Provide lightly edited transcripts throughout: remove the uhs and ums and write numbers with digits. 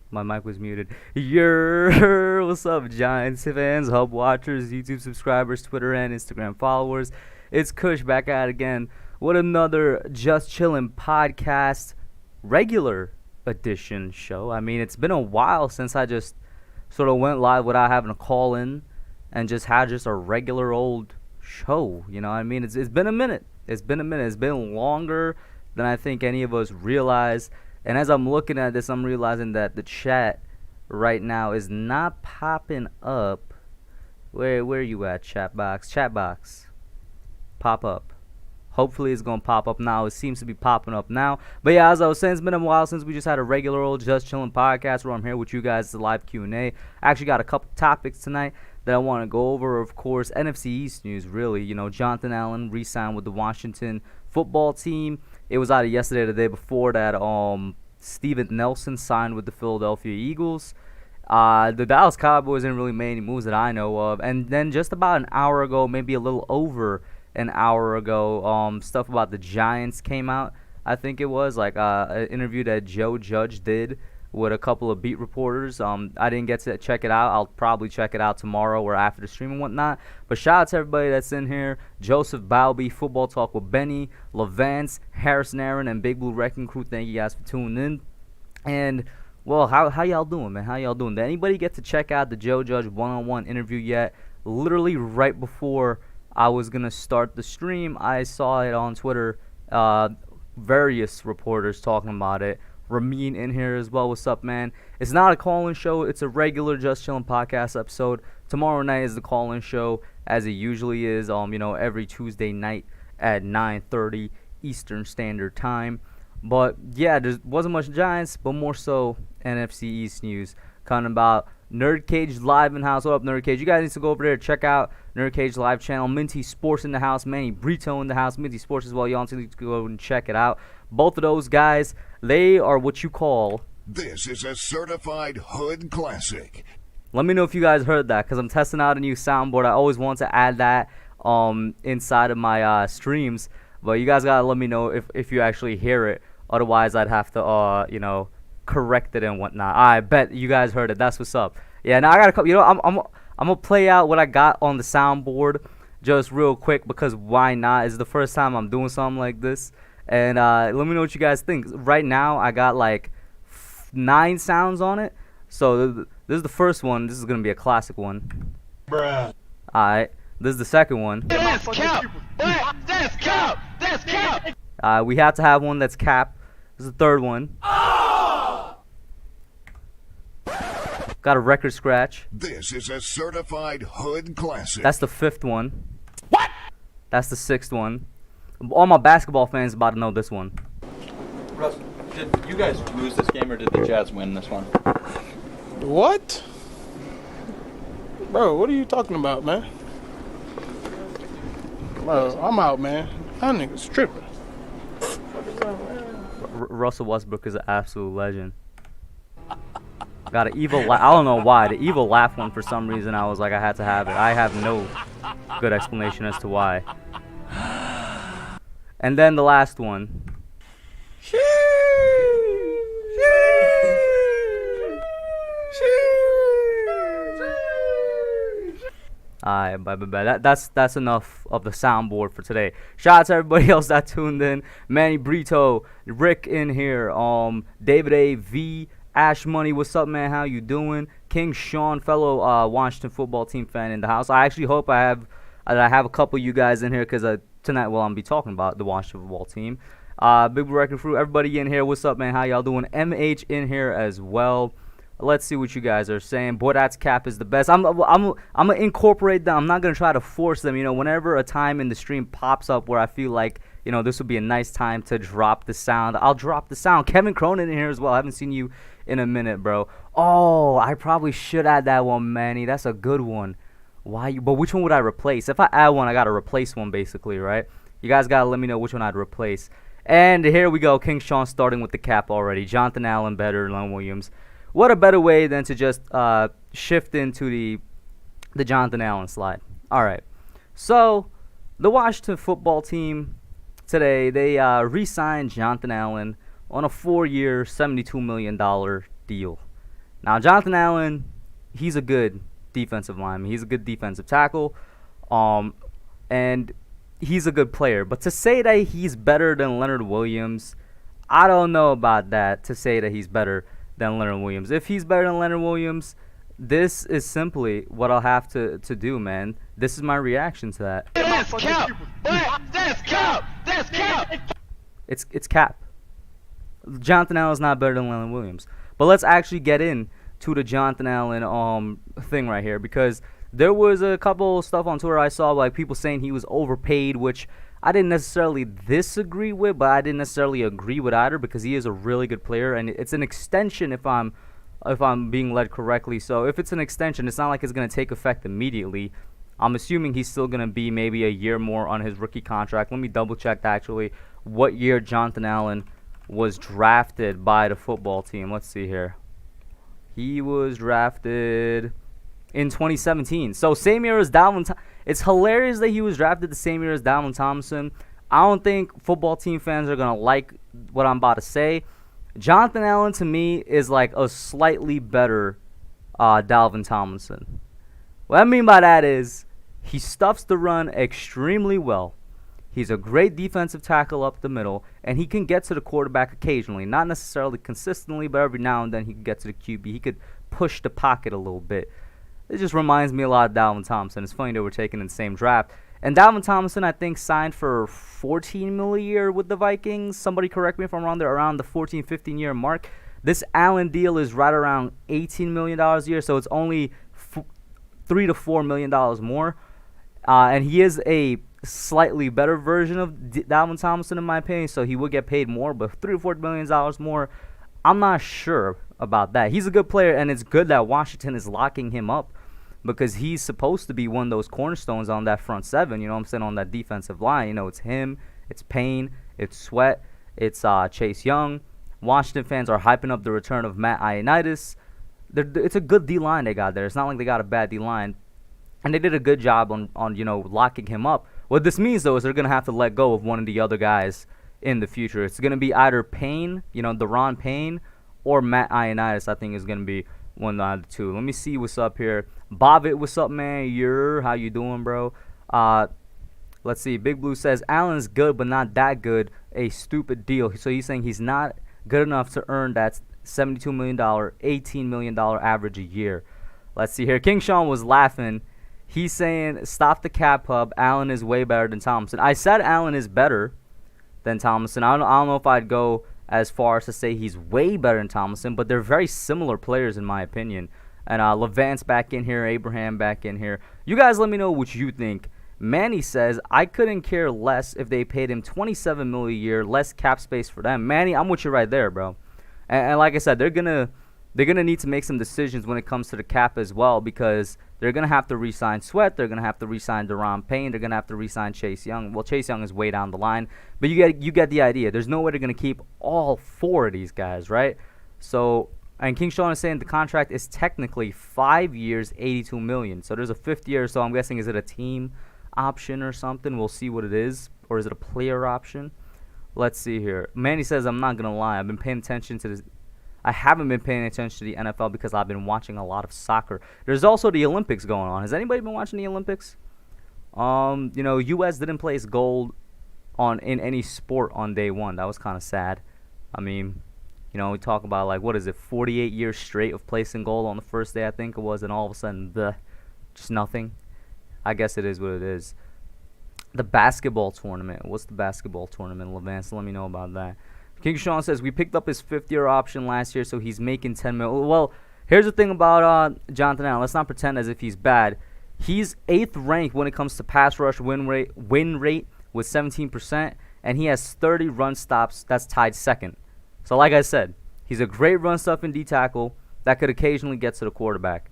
My mic was muted. What's up, Giants fans, Hub watchers, YouTube subscribers, Twitter and Instagram followers? It's Kush back at it again with another Just Chillin podcast regular edition show. I mean, it's been a while since I just sort of went live without having to call in and just had just a regular old show. You know what I mean? It's been a minute. It's been longer than I think any of us realize. And as I'm looking at this, I'm realizing that the chat right now is not popping up. Where are you at, chat box? Chat box. Pop up. Hopefully it's going to pop up now. It seems to be popping up now. But yeah, as I was saying, it's been a while since we just had a regular old Just Chillin podcast where I'm here with you guys. It's a live Q&A. I actually got a couple topics tonight that I want to go over. Of course, NFC East news, really. You know, Jonathan Allen re-signed with the Washington football team. It was either yesterday or the day before that Steven Nelson signed with the Philadelphia Eagles. The Dallas Cowboys didn't really make any moves that I know of. And then just about an hour ago, maybe a little over an hour ago, stuff about the Giants came out. I think it was like an interview that Joe Judge did with a couple of beat reporters. I didn't get to check it out. I'll probably check it out tomorrow or after the stream and whatnot. But shout out to everybody that's in here. Joseph Balby, Football Talk with Benny, Levance, Harrison Aaron, and Big Blue Wrecking Crew. Thank you guys for tuning in. And, well, how y'all doing, man? How y'all doing? Did anybody get to check out the Joe Judge one-on-one interview yet? Literally right before I was going to start the stream, I saw it on Twitter. Various reporters talking about it. Ramin in here as well. What's up, man? It's not a call-in show. It's a regular Just Chillin podcast episode. Tomorrow night is the call-in show, as it usually is. Every Tuesday night at 9:30 Eastern Standard Time. But yeah, there wasn't much Giants, but more so NFC East news. Kind of about Nerd Cage live in house. What up, Nerd Cage? You guys need to go over there, check out Nerd Cage live channel. Minty Sports in the house, Manny Brito in the house, Minty Sports as well. Y'all need to go and check it out. Both of those guys, they are what you call. This is a certified hood classic. Let me know if you guys heard that, because I'm testing out a new soundboard. I always want to add that inside of my streams, but you guys gotta let me know if you actually hear it. Otherwise, I'd have to correct it and whatnot. I bet you guys heard it. That's what's up. Yeah, now I got a couple. I'm gonna play out what I got on the soundboard just real quick, because why not? It's the first time I'm doing something like this. And let me know what you guys think. Right now, I got like 9 sounds on it. So this is the first one. This is going to be a classic one. Bruh. Alright. This is the second one. That's cap! That's cap! That's cap! We have to have one that's cap. This is the third one. Oh! Got a record scratch. This is a certified hood classic. That's the 5th one. What? That's the 6th one. All my basketball fans about to know this one. Russ, did you guys lose this game or did the Jazz win this one? What? Bro, what are you talking about, man? Bro, I'm out, man. That nigga's tripping. Russell Westbrook is an absolute legend. Got an evil I don't know why. The evil laugh one, for some reason, I was like, I had to have it. I have no good explanation as to why. And then the last one. Alright, bye. That's enough of the soundboard for today. Shout out to everybody else that tuned in. Manny Brito, Rick in here, David A. V, Ash Money, what's up, man? How you doing? King Sean, fellow Washington football team fan in the house. I actually hope I have a couple of you guys in here, because tonight, well, I'm be talking about the Washington football team. Big Wrecking Crew, everybody in here, what's up, man? How y'all doing? MH in here as well. Let's see what you guys are saying. Boy, that's cap is the best. I'm gonna incorporate them. I'm not gonna try to force them. Whenever a time in the stream pops up where I feel like this would be a nice time to drop the sound, I'll drop the sound. Kevin Cronin in here as well. I haven't seen you in a minute, bro. Oh, I probably should add that one, Manny. That's a good one. But which one would I replace? If I add one, I gotta replace one, basically, right? You guys gotta let me know which one I'd replace. And here we go. King Sean starting with the cap already. Jonathan Allen better than Leonard Williams. What a better way than to just shift into the Jonathan Allen slide. All right. So the Washington football team today, they re-signed Jonathan Allen on a 4-year, $72 million deal. Now, Jonathan Allen, he's a good defensive lineman. He's a good defensive tackle, and he's a good player. But to say that he's better than Leonard Williams, I don't know about that, to say that he's better than Leonard Williams. If he's better than Leonard Williams, this is simply what I'll have to do, man. This is my reaction to that. That's cap. That's cap. That's cap. It's cap. Jonathan Allen's not better than Leonard Williams. But let's actually get in to the Jonathan Allen thing right here, because there was a couple stuff on Twitter I saw, like people saying he was overpaid, which I didn't necessarily disagree with, but I didn't necessarily agree with either, because he is a really good player, and it's an extension if I'm being led correctly. So if it's an extension, it's not like it's going to take effect immediately. I'm assuming he's still going to be maybe a year more on his rookie contract. Let me double check actually what year Jonathan Allen was drafted by the football team. Let's see here. He was drafted in 2017. So same year as Dalvin. It's hilarious that he was drafted the same year as Dalvin Tomlinson. I don't think football team fans are going to like what I'm about to say. Jonathan Allen, to me, is like a slightly better Dalvin Tomlinson. What I mean by that is he stuffs the run extremely well. He's a great defensive tackle up the middle, and he can get to the quarterback occasionally. Not necessarily consistently, but every now and then he can get to the QB. He could push the pocket a little bit. It just reminds me a lot of Dalvin Tomlinson. It's funny that we're taking in the same draft. And Dalvin Tomlinson, I think, signed for $14 million a year with the Vikings. Somebody correct me if I'm wrong. They're around the 14, 15-year mark. This Allen deal is right around $18 million a year, so it's only $3 to $4 million more. And he is a slightly better version of Dalvin Tomlinson, in my opinion, so he would get paid more. But $3 to $4 million more, I'm not sure about that. He's a good player, and it's good that Washington is locking him up, because he's supposed to be one of those cornerstones on that front seven, you know what I'm saying, on that defensive line. You know, it's him, it's Payne, it's Sweat, it's Chase Young. Washington fans are hyping up the return of Matt Ioannidis. It's a good D-line they got there. It's not like they got a bad D-line. And they did a good job on you know, locking him up. What this means, though, is they're going to have to let go of one of the other guys in the future. It's going to be either Payne, you know, Deron Payne, or Matt Ioannidis, I think, is going to be one of the two. Let me see what's up here. Bobbit, what's up, man? How you doing, bro? Let's see. Big Blue says, Allen's good, but not that good. A stupid deal. So he's saying he's not good enough to earn that $72 million, $18 million average a year. Let's see here. King Sean was laughing. He's saying, stop the cap hub. Allen is way better than Thompson. I said Allen is better than Thompson. I don't know if I'd go as far as to say he's way better than Thompson, but they're very similar players in my opinion. And Levant's back in here, Abraham back in here. You guys let me know what you think. Manny says, I couldn't care less if they paid him $27 million a year, less cap space for them. Manny, I'm with you right there, bro. And like I said, they're gonna need to make some decisions when it comes to the cap as well, because they're gonna have to re-sign Sweat, they're gonna have to re-sign Deron Payne, they're gonna have to re-sign Chase Young. Well, Chase Young is way down the line, but you get the idea. There's no way they're gonna keep all four of these guys, right? So, and King Sean is saying the contract is technically 5 years, $82 million. So there's a fifth year. So I'm guessing, is it a team option or something? We'll see what it is, or is it a player option? Let's see here. Manny says, I'm not gonna lie, I've been paying attention to this. I haven't been paying attention to the NFL because I've been watching a lot of soccer. There's also the Olympics going on. Has anybody been watching the Olympics? You know, U.S. didn't place gold in any sport on day one. That was kind of sad. I mean, you know, we talk about, like, what is it, 48 years straight of placing gold on the first day, I think it was, and all of a sudden, just nothing. I guess it is what it is. The basketball tournament. What's the basketball tournament, Levance? Let me know about that. King Sean says, we picked up his fifth-year option last year, so he's making $10 million. Well, here's the thing about Jonathan Allen. Let's not pretend as if he's bad. He's 8th ranked when it comes to pass rush win rate with 17%, and he has 30 run stops. That's tied second. So like I said, he's a great run stuffing D tackle that could occasionally get to the quarterback.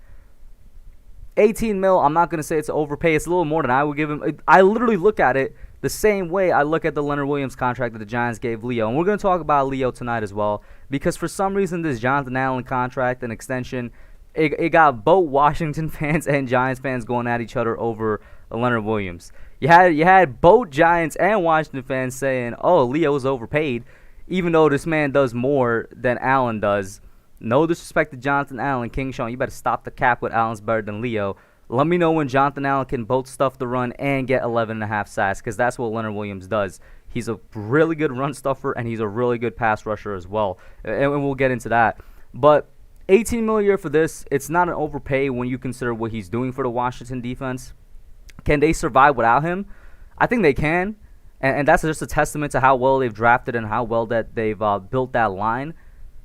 18 mil, I'm not going to say it's overpay. It's a little more than I would give him. I literally look at it the same way I look at the Leonard Williams contract that the Giants gave Leo. And we're going to talk about Leo tonight as well, because for some reason this Jonathan Allen contract and extension, it got both Washington fans and Giants fans going at each other over Leonard Williams. You had both Giants and Washington fans saying, oh, Leo's overpaid, even though this man does more than Allen does. No disrespect to Jonathan Allen, King Sean. You better stop the cap with Allen's better than Leo. Let me know when Jonathan Allen can both stuff the run and get 11.5 sacks, because that's what Leonard Williams does. He's a really good run stuffer, and he's a really good pass rusher as well. And we'll get into that. But $18 million a year for this, it's not an overpay when you consider what he's doing for the Washington defense. Can they survive without him? I think they can. And that's just a testament to how well they've drafted and how well that they've built that line.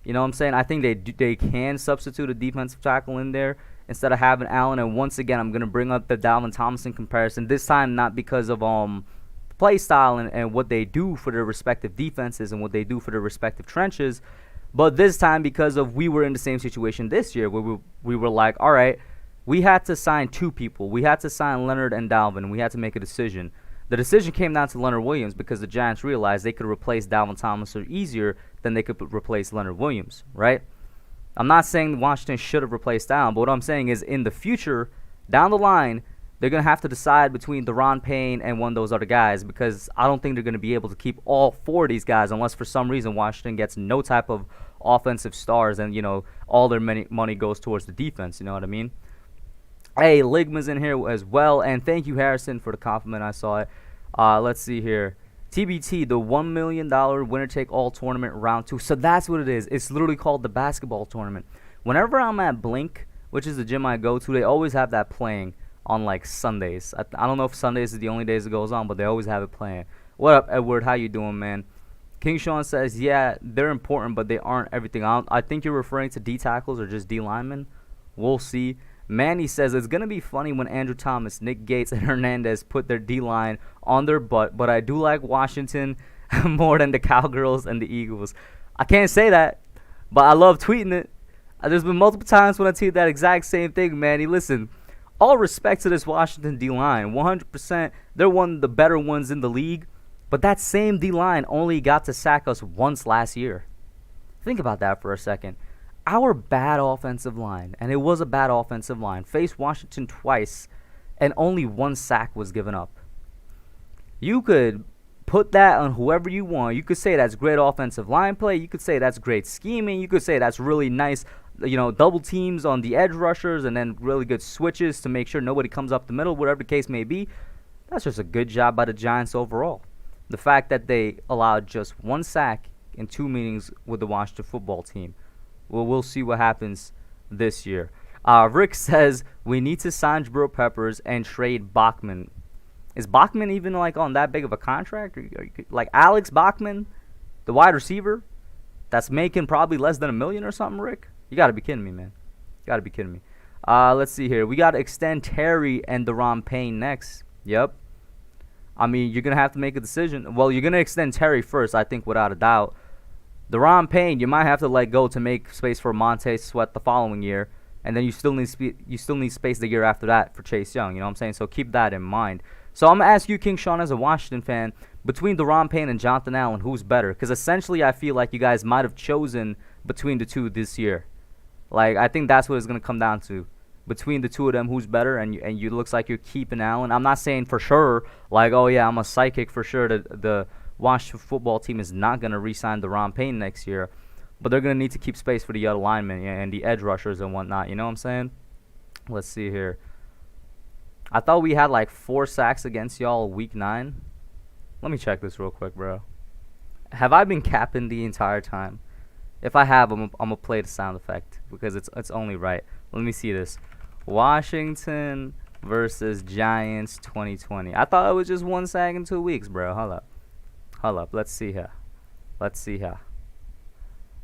You know what I'm saying? I think they can substitute a defensive tackle in there instead of having Allen. And once again, I'm going to bring up the Dalvin Tomlinson comparison. This time not because of play style and what they do for their respective defenses and what they do for their respective trenches, but this time because of we were in the same situation this year where we were like, all right, we had to sign two people. We had to sign Leonard and Dalvin. We had to make a decision. The decision came down to Leonard Williams because the Giants realized they could replace Dalvin Tomlinson easier than they could replace Leonard Williams, right? I'm not saying Washington should have replaced Allen, but what I'm saying is in the future, down the line, they're going to have to decide between Deron Payne and one of those other guys, because I don't think they're going to be able to keep all four of these guys unless for some reason Washington gets no type of offensive stars and, you know, all their money goes towards the defense. You know what I mean? Hey, Ligma's in here as well, and thank you, Harrison, for the compliment. I saw it. Let's see here. TBT, the $1 million winner-take-all tournament round 2. So that's what it is. It's literally called the basketball tournament. Whenever I'm at Blink, which is the gym I go to, they always have that playing on, like, Sundays. I don't know if Sundays is the only days it goes on, but they always have it playing. What up, Edward? How you doing, man? King Sean says, yeah, they're important, but they aren't everything. I think you're referring to D tackles or just D linemen. We'll see. Manny says, it's going to be funny when Andrew Thomas, Nick Gates, and Hernandez put their D-line on their butt, but I do like Washington more than the Cowgirls and the Eagles. I can't say that, but I love tweeting it. There's been multiple times when I tweet that exact same thing, Manny. Listen, all respect to this Washington D-line. 100%, they're one of the better ones in the league, but that same D-line only got to sack us once last year. Think about that for a second. Our bad offensive line, and it was a bad offensive line, faced Washington twice, and only one sack was given up. You could put that on whoever you want. You could say that's great offensive line play. You could say that's great scheming. You could say that's really nice, you know, double teams on the edge rushers and then really good switches to make sure nobody comes up the middle, whatever the case may be. That's just a good job by the Giants overall. The fact that they allowed just one sack in 2 meetings with the Washington football team. Well, we'll see what happens this year. Rick says we need to sign Jabril Peppers and trade Bachman. Is Bachman even like on that big of a contract? Like Alex Bachman, the wide receiver, that's making probably less than $1 million or something, Rick? You got to be kidding me, man. You got to be kidding me. Let's see here. We got to extend Terry and Deron Payne next. Yep. I mean, you're going to have to make a decision. Well, you're going to extend Terry first, I think, without a doubt. Deron Payne, you might have to let go to make space for Montez Sweat the following year, and then you still need space the year after that for Chase Young. You know what I'm saying? So keep that in mind. So I'm gonna ask you, King Sean, as a Washington fan, between Deron Payne and Jonathan Allen, who's better? Because essentially, I feel like you guys might have chosen between the two this year. Like I think that's what it's gonna come down to. Between the two of them, who's better? And you looks like you're keeping Allen. I'm not saying for sure, like, oh yeah, I'm a psychic for sure. The Washington football team is not going to re-sign Deron Payne next year, but they're going to need to keep space for the other linemen and the edge rushers and whatnot. You know what I'm saying? Let's see here. I thought we had like 4 sacks against y'all week 9. Let me check this real quick, bro. Have I been capping the entire time? If I have, I'm going to play the sound effect because it's only right. Let me see this. Washington versus Giants 2020. I thought it was just 1 sack in 2 weeks, bro. Hold up. Let's see here.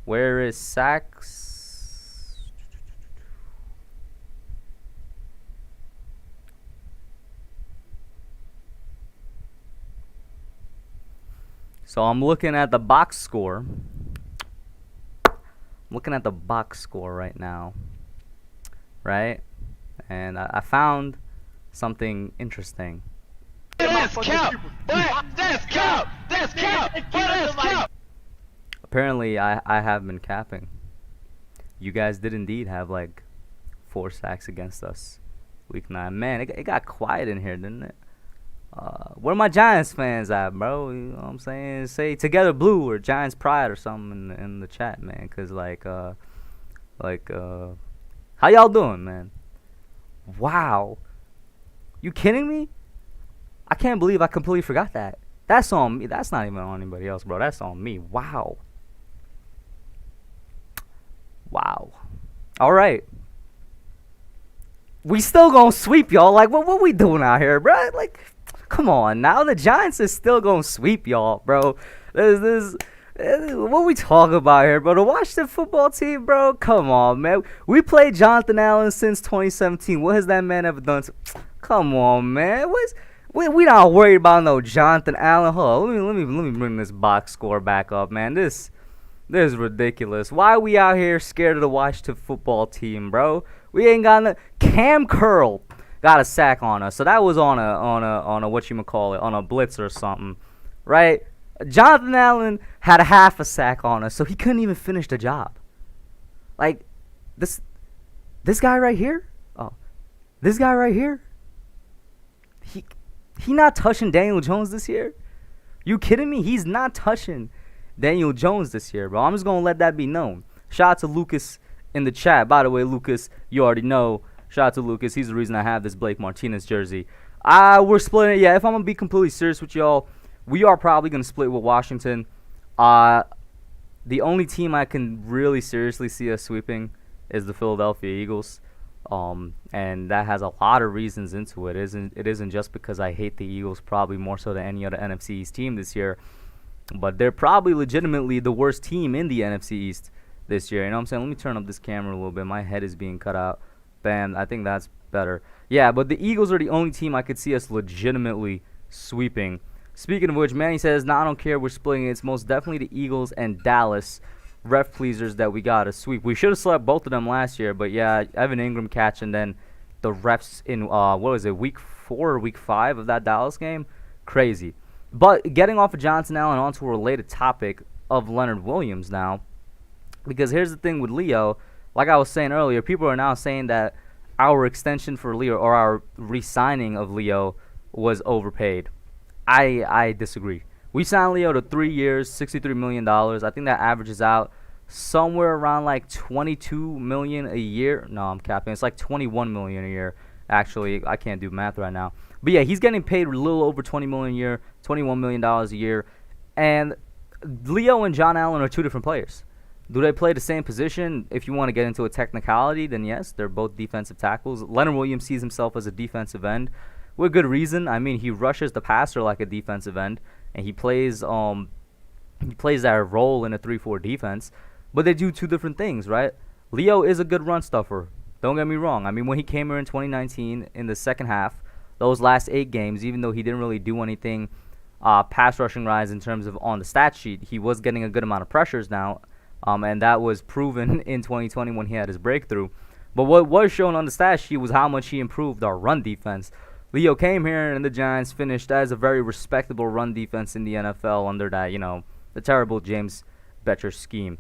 Where is sacks? So I'm looking at the box score. Right now. Right? And I found something interesting. That's cap! That's cap! That's cap! That's cap! Apparently, I have been capping. You guys did indeed have like 4 sacks against us week 9. Man, it got quiet in here, didn't it? Where my Giants fans at, bro? You know what I'm saying? Say Together Blue or Giants Pride or something in the chat, man. Because, like, Like, how y'all doing, man? Wow. You kidding me? I can't believe I completely forgot that. That's on me. That's not even on anybody else, bro. That's on me. Wow. Wow. All right. We still gonna sweep y'all. Like, what we doing out here, bro? Like, come on now. The Giants is still gonna sweep y'all, bro. What we talking about here, bro? The Washington football team, bro? Come on, man. We played Jonathan Allen since 2017. What has that man ever done? Come on, man. We not worried about no Jonathan Allen. Hold on. Let me bring this box score back up, man. This is ridiculous. Why are we out here scared of the Washington football team, bro? We ain't got no. Cam Curl got a sack on us, so that was on a whatchamacallit, on a blitz or something, right? Jonathan Allen had a half a sack on us, so he couldn't even finish the job. Like, this guy right here? Oh, this guy right here? He not touching Daniel Jones this year? You kidding me? He's not touching Daniel Jones this year, bro. I'm just going to let that be known. Shout out to Lucas in the chat. By the way, Lucas, you already know. Shout out to Lucas. He's the reason I have this Blake Martinez jersey. We're splitting it. Yeah, if I'm going to be completely serious with y'all, we are probably going to split with Washington. The only team I can really seriously see us sweeping is the Philadelphia Eagles. And that has a lot of reasons into it. It isn't just because I hate the Eagles probably more so than any other NFC East team this year. But they're probably legitimately the worst team in the NFC East this year. You know what I'm saying? Let me turn up this camera a little bit. My head is being cut out. Bam. I think that's better. Yeah, but the Eagles are the only team I could see us legitimately sweeping. Speaking of which, Manny says, "Nah, I don't care. We're splitting it. It's most definitely the Eagles and Dallas ref pleasers that we got to sweep." We should have swept both of them last year, but yeah, Evan Ingram catch and then the refs in, what was it, week 4 or week 5 of that Dallas game? Crazy. But getting off of Johnson Allen onto a related topic of Leonard Williams now, because here's the thing with Leo. Like I was saying earlier, people are now saying that our extension for Leo or our re-signing of Leo was overpaid. I disagree. We signed Leo to 3 years, $63 million. I think that averages out somewhere around like $22 million a year. No, I'm capping. It's like $21 million a year. Actually, I can't do math right now. But yeah, he's getting paid a little over $20 million a year, $21 million a year. And Leo and John Allen are two different players. Do they play the same position? If you want to get into a technicality, then yes, they're both defensive tackles. Leonard Williams sees himself as a defensive end with good reason. I mean, he rushes the passer like a defensive end, and he plays that role in a 3-4 defense. But they do two different things, right? Leo is a good run stuffer. Don't get me wrong. I mean, when he came here in 2019 in the second half, those last 8 games, even though he didn't really do anything pass rushing rise in terms of on the stat sheet, he was getting a good amount of pressures now. And that was proven in 2020 when he had his breakthrough. But what was shown on the stat sheet was how much he improved our run defense. Leo came here and the Giants finished as a very respectable run defense in the NFL under that, the terrible James Bettcher scheme.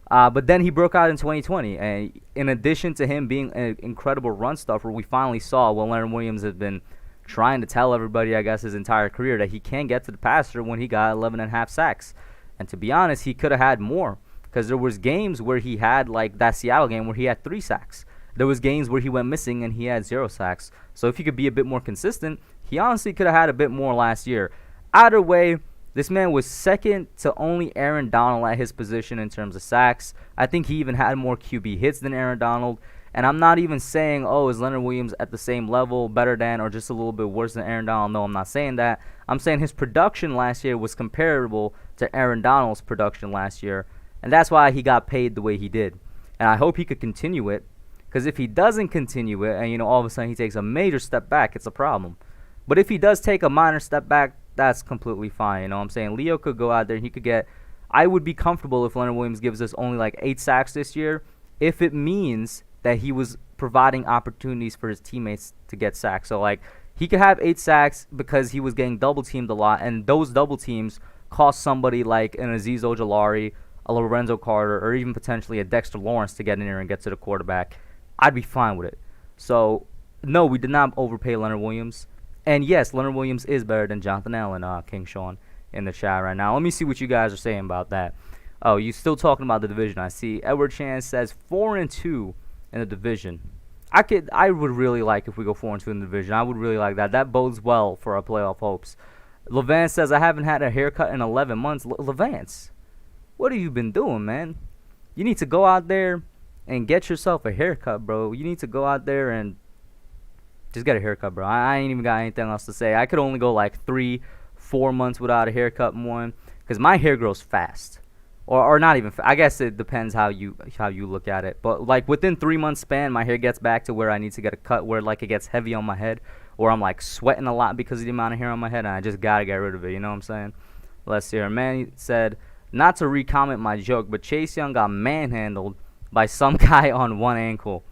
But then he broke out in 2020. And in addition to him being an incredible run stuffer, we finally saw what Leonard Williams has been trying to tell everybody, I guess, his entire career, that he can get to the passer when he got 11.5 sacks. And to be honest, he could have had more. Because there was games where he had, like that Seattle game, where he had 3 sacks. There was games where he went missing and he had 0 sacks. So if he could be a bit more consistent, he honestly could have had a bit more last year. Either way, this man was second to only Aaron Donald at his position in terms of sacks. I think he even had more QB hits than Aaron Donald. And I'm not even saying, is Leonard Williams at the same level, better than, or just a little bit worse than Aaron Donald? No, I'm not saying that. I'm saying his production last year was comparable to Aaron Donald's production last year. And that's why he got paid the way he did. And I hope he could continue it. Because if he doesn't continue it and, all of a sudden he takes a major step back, it's a problem. But if he does take a minor step back, that's completely fine. You know what I'm saying? Leo could go out there and he could get... I would be comfortable if Leonard Williams gives us only like 8 sacks this year, if it means that he was providing opportunities for his teammates to get sacks. So, like, he could have 8 sacks because he was getting double-teamed a lot, and those double teams cost somebody like an Azeez Ojulari, a Lorenzo Carter, or even potentially a Dexter Lawrence to get in there and get to the quarterback. I'd be fine with it. So, no, we did not overpay Leonard Williams. And yes, Leonard Williams is better than Jonathan Allen, King Sean, in the chat right now. Let me see what you guys are saying about that. Oh, you still talking about the division? I see. Edward Chan says 4-2 in the division. I would really like if we go 4-2 in the division. I would really like that. That bodes well for our playoff hopes. Levance says I haven't had a haircut in 11 months. Levance, what have you been doing, man? You need to go out there and get yourself a haircut, bro. You need to go out there and just get a haircut, bro. I ain't even got anything else to say. I could only go like 3-4 months without a haircut, one, because my hair grows fast. Or not even. I guess it depends how you look at it. But like within 3 months span, my hair gets back to where I need to get a cut, where like it gets heavy on my head, or I'm like sweating a lot because of the amount of hair on my head, and I just gotta get rid of it. You know what I'm saying? Let's see here. Man said, not to recomment my joke, but Chase Young got manhandled by some guy on one ankle.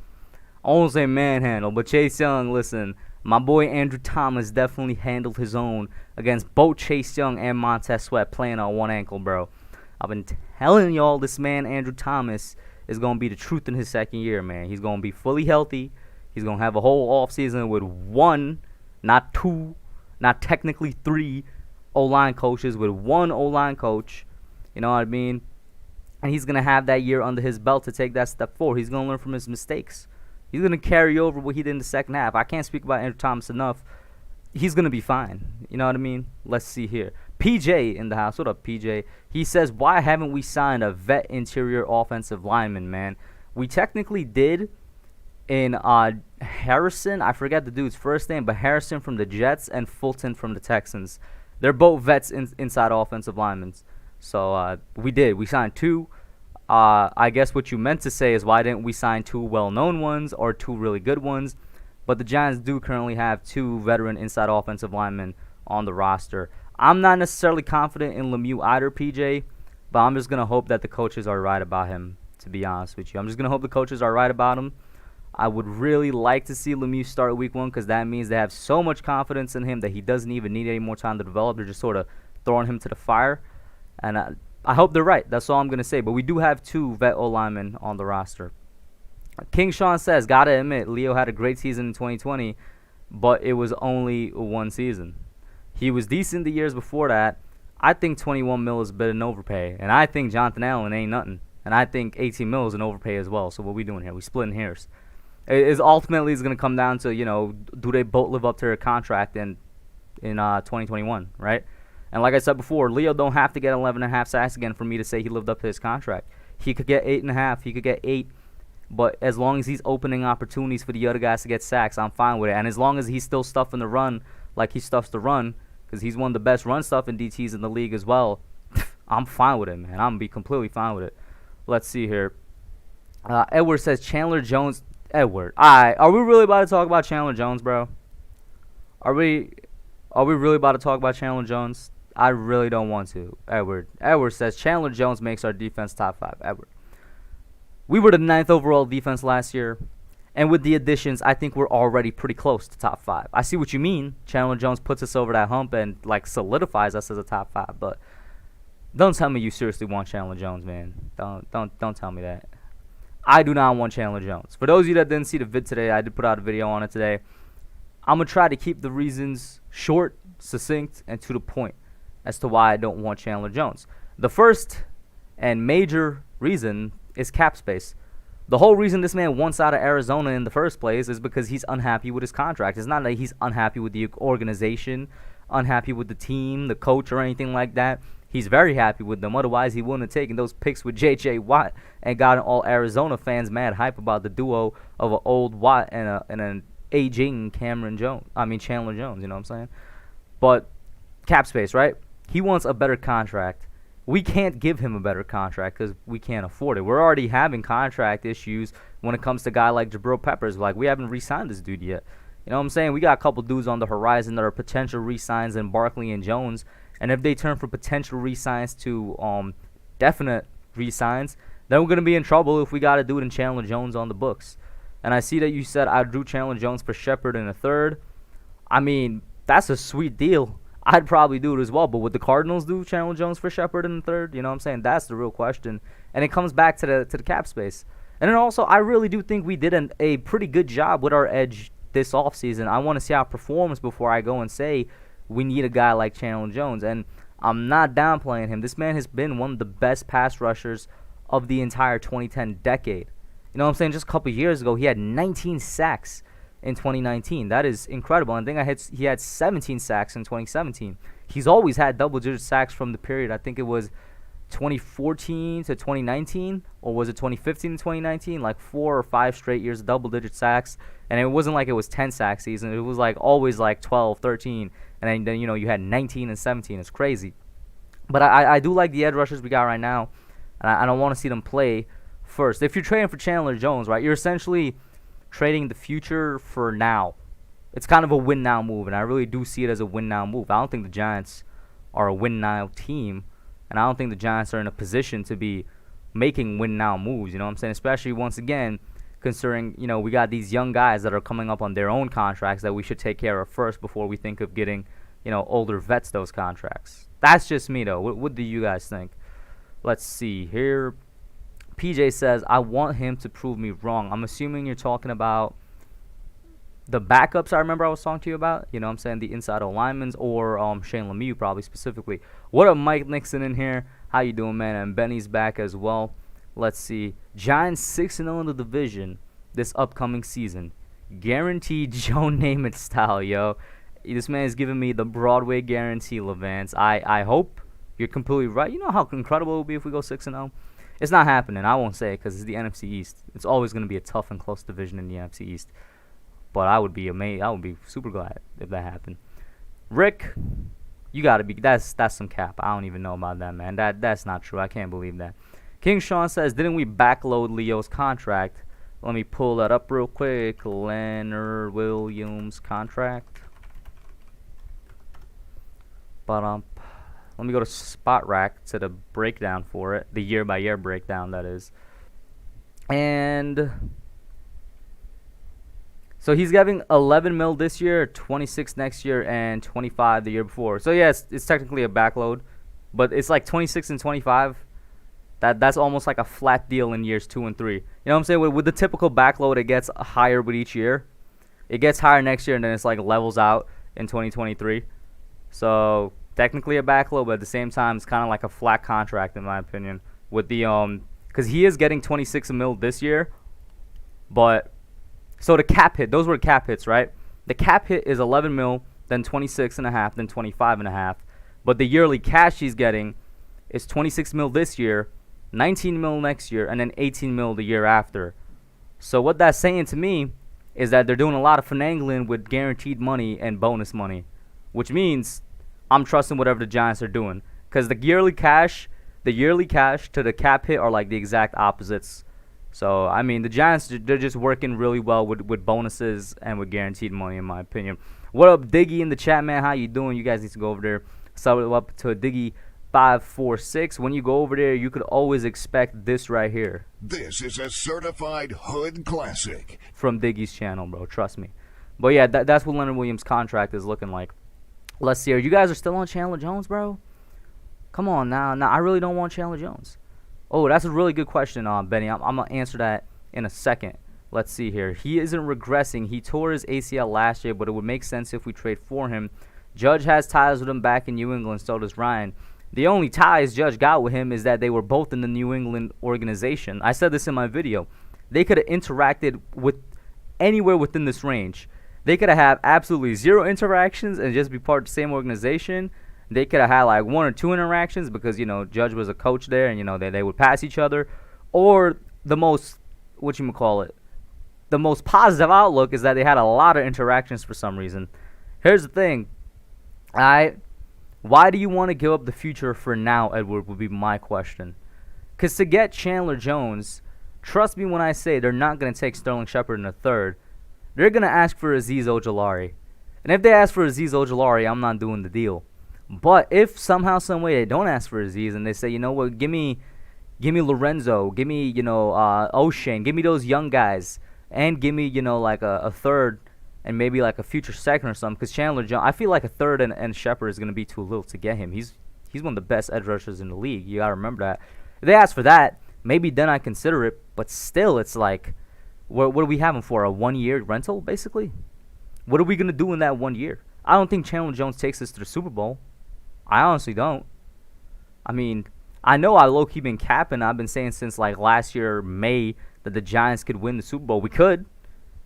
I won't say manhandled, but Chase Young, listen, my boy Andrew Thomas definitely handled his own against both Chase Young and Montez Sweat playing on one ankle, bro. I've been telling y'all this man, Andrew Thomas, is going to be the truth in his second year, man. He's going to be fully healthy. He's going to have a whole offseason with one, not two, not technically three O-line coaches, with one O-line coach. You know what I mean? And he's going to have that year under his belt to take that step forward. He's going to learn from his mistakes. He's going to carry over what he did in the second half. I can't speak about Andrew Thomas enough. He's going to be fine. You know what I mean? Let's see here. PJ in the house. What up, PJ? He says, why haven't we signed a vet interior offensive lineman, man? We technically did in Harrison. I forget the dude's first name, but Harrison from the Jets and Fulton from the Texans. They're both vets inside offensive linemen. So we did. We signed two. I guess what you meant to say is why didn't we sign two well-known ones or two really good ones? But the Giants do currently have two veteran inside offensive linemen on the roster. I'm not necessarily confident in Lemieux either, PJ, but I'm just going to hope that the coaches are right about him, to be honest with you. I'm just going to hope the coaches are right about him. I would really like to see Lemieux start week one because that means they have so much confidence in him that he doesn't even need any more time to develop. They're just sort of throwing him to the fire. And I hope they're right. That's all I'm going to say. But we do have two vet O-linemen on the roster. King Sean says, gotta admit, Leo had a great season in 2020, but it was only one season. He was decent the years before that. I think 21 mil is a bit of an overpay. And I think Jonathan Allen ain't nothing. And I think 18 mil is an overpay as well. So what we doing here? We splitting hairs. It ultimately is going to come down to, you know, do they both live up to their contract in 2021, right? And like I said before, Leo don't have to get 11.5 sacks again for me to say he lived up to his contract. He could get 8.5. He could get 8. But as long as he's opening opportunities for the other guys to get sacks, I'm fine with it. And as long as he's still stuffing the run like he stuffs the run, because he's one of the best run stuffing DTs in the league as well, I'm fine with it, man. I'm going to be completely fine with it. Let's see here. Edward says Chandler Jones. Edward. Alright, are we really about to talk about Chandler Jones, bro? Are we really about to talk about Chandler Jones? I really don't want to. Edward says Chandler Jones makes our defense top 5. Edward. We were the 9th overall defense last year, and with the additions, I think we're already pretty close to top 5. I see what you mean. Chandler Jones puts us over that hump and like solidifies us as a top 5, but don't tell me you seriously want Chandler Jones, man. Don't tell me that. I do not want Chandler Jones. For those of you that didn't see the vid today, I did put out a video on it today. I'm going to try to keep the reasons short, succinct, and to the point as to why I don't want Chandler Jones. The first and major reason is cap space. The whole reason this man wants out of Arizona in the first place is because he's unhappy with his contract. It's not that he's unhappy with the organization, unhappy with the team, the coach, or anything like that. He's very happy with them. Otherwise, he wouldn't have taken those picks with J.J. Watt and gotten all Arizona fans mad hype about the duo of an old Watt and an aging Chandler Jones. You know what I'm saying? But cap space, right? He wants a better contract. We can't give him a better contract because we can't afford it. We're already having contract issues when it comes to a guy like Jabril Peppers. Like, we haven't re-signed this dude yet. You know what I'm saying? We got a couple dudes on the horizon that are potential re-signs in Barkley and Jones. And if they turn from potential re-signs to definite re-signs, then we're going to be in trouble if we got to do it in Chandler Jones on the books. And I see that you said I drew Chandler Jones for Shepard in a third. I mean, that's a sweet deal. I'd probably do it as well. But would the Cardinals do Chandler Jones for Shepard in the third? You know what I'm saying? That's the real question. And it comes back to the cap space. And then also, I really do think we did a pretty good job with our edge this offseason. I want to see how it performs before I go and say we need a guy like Chandler Jones. And I'm not downplaying him. This man has been one of the best pass rushers of the entire 2010 decade. You know what I'm saying? Just a couple years ago, he had 19 sacks in 2019. That is incredible. I think he had 17 sacks in 2017. He's always had double-digit sacks from the period. I think it was 2014 to 2019, or was it 2015 to 2019? Like 4 or 5 straight years of double-digit sacks. And it wasn't like it was 10 sack season. It was like always like 12, 13. And then you had 19 and 17. It's crazy. But I do like the edge rushers we got right now. And I don't want to see them play first. If you're trading for Chandler Jones, right, you're essentially trading the future for now. It's kind of a win-now move, and I really do see it as a win-now move. I don't think the Giants are a win-now team, and I don't think the Giants are in a position to be making win-now moves, you know what I'm saying? Especially, once again, considering, we got these young guys that are coming up on their own contracts that we should take care of first before we think of getting, older vets those contracts. That's just me, though. What do you guys think? Let's see here. PJ says, I want him to prove me wrong. I'm assuming you're talking about the backups I remember I was talking to you about. You know what I'm saying? The inside linemen, or Shane Lemieux probably specifically. What up, Mike Nixon in here? How you doing, man? And Benny's back as well. Let's see. Giants 6-0 in the division this upcoming season. Guaranteed Joe Namath style, yo. This man is giving me the Broadway guarantee, Levance. I hope you're completely right. You know how incredible it would be if we go 6-0? It's not happening. I won't say it because it's the NFC East. It's always going to be a tough and close division in the NFC East. But I would be amazed. I would be super glad if that happened. Rick, you got to be. That's some cap. I don't even know about that, man. That's not true. I can't believe that. King Sean says, didn't we backload Leo's contract? Let me pull that up real quick. Leonard Williams contract. But let me go to Spot Rack to the breakdown for it, the year-by-year breakdown, that is. And so he's getting 11 mil this year, 26 next year, and 25 the year before. So yeah, it's technically a backload, but it's like 26 and 25. That's almost like a flat deal in years 2 and 3. You know what I'm saying? With the typical backload, it gets higher with each year. It gets higher next year, and then it's like levels out in 2023. So technically a backload, but at the same time, it's kind of like a flat contract in my opinion. With the because he is getting 26 mil this year, but so the cap hit, those were cap hits, right? The cap hit is 11 mil, then 26 and a half, then 25 and a half. But the yearly cash he's getting is 26 mil this year, 19 mil next year, and then 18 mil the year after. So what that's saying to me is that they're doing a lot of finagling with guaranteed money and bonus money, which means I'm trusting whatever the Giants are doing. Because the yearly cash to the cap hit are like the exact opposites. So, I mean, the Giants, they're just working really well with bonuses and with guaranteed money, in my opinion. What up, Diggy in the chat, man? How you doing? You guys need to go over there. Sub it up to Diggy546. When you go over there, you could always expect this right here. This is a certified hood classic. From Diggy's channel, bro. Trust me. But, yeah, that's what Leonard Williams' contract is looking like. Let's see here. You guys are still on Chandler Jones, bro? Come on now. I really don't want Chandler Jones. Oh, that's a really good question, Benny. I'm going to answer that in a second. Let's see here. He isn't regressing. He tore his ACL last year, but it would make sense if we trade for him. Judge has ties with him back in New England, so does Ryan. The only ties Judge got with him is that they were both in the New England organization. I said this in my video. They could have interacted with anywhere within this range. They could have had absolutely zero interactions and just be part of the same organization. They could have had like 1 or 2 interactions because, Judge was a coach there and, they would pass each other. Or the most, the most positive outlook is that they had a lot of interactions for some reason. Here's the thing. Why do you want to give up the future for now, Edward, would be my question. Because to get Chandler Jones, trust me when I say they're not going to take Sterling Shepard in the third. They're going to ask for Azeez Ojulari. And if they ask for Azeez Ojulari, I'm not doing the deal. But if somehow, some way they don't ask for Azeez and they say, you know what, give me Lorenzo, give me, O'Shane, give me those young guys, and give me, like a third and maybe like a future second or something. Because Chandler Jones, I feel like a third and Shepard is going to be too little to get him. He's one of the best edge rushers in the league. You got to remember that. If they ask for that, maybe then I consider it. But still, it's like, what are we having for? A 1-year rental, basically? What are we going to do in that 1 year? I don't think Chandler Jones takes us to the Super Bowl. I honestly don't. I mean, I know I low-key been capping. I've been saying since like last year, May, that the Giants could win the Super Bowl. We could.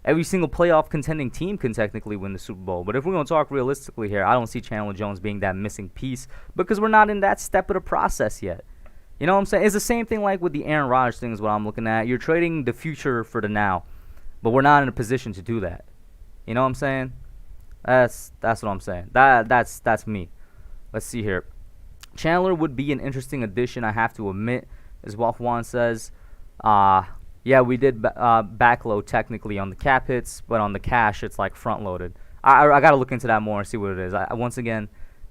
Every single playoff contending team can technically win the Super Bowl. But if we're going to talk realistically here, I don't see Chandler Jones being that missing piece because we're not in that step of the process yet. You know what I'm saying? It's the same thing like with the Aaron Rodgers thing is what I'm looking at. You're trading the future for the now, but we're not in a position to do that. You know what I'm saying? That's what I'm saying. That's me. Let's see here. Chandler would be an interesting addition, I have to admit, as Wolf Juan says. Yeah, we did backload technically on the cap hits, but on the cash, it's like front-loaded. I got to look into that more and see what it is. Once again,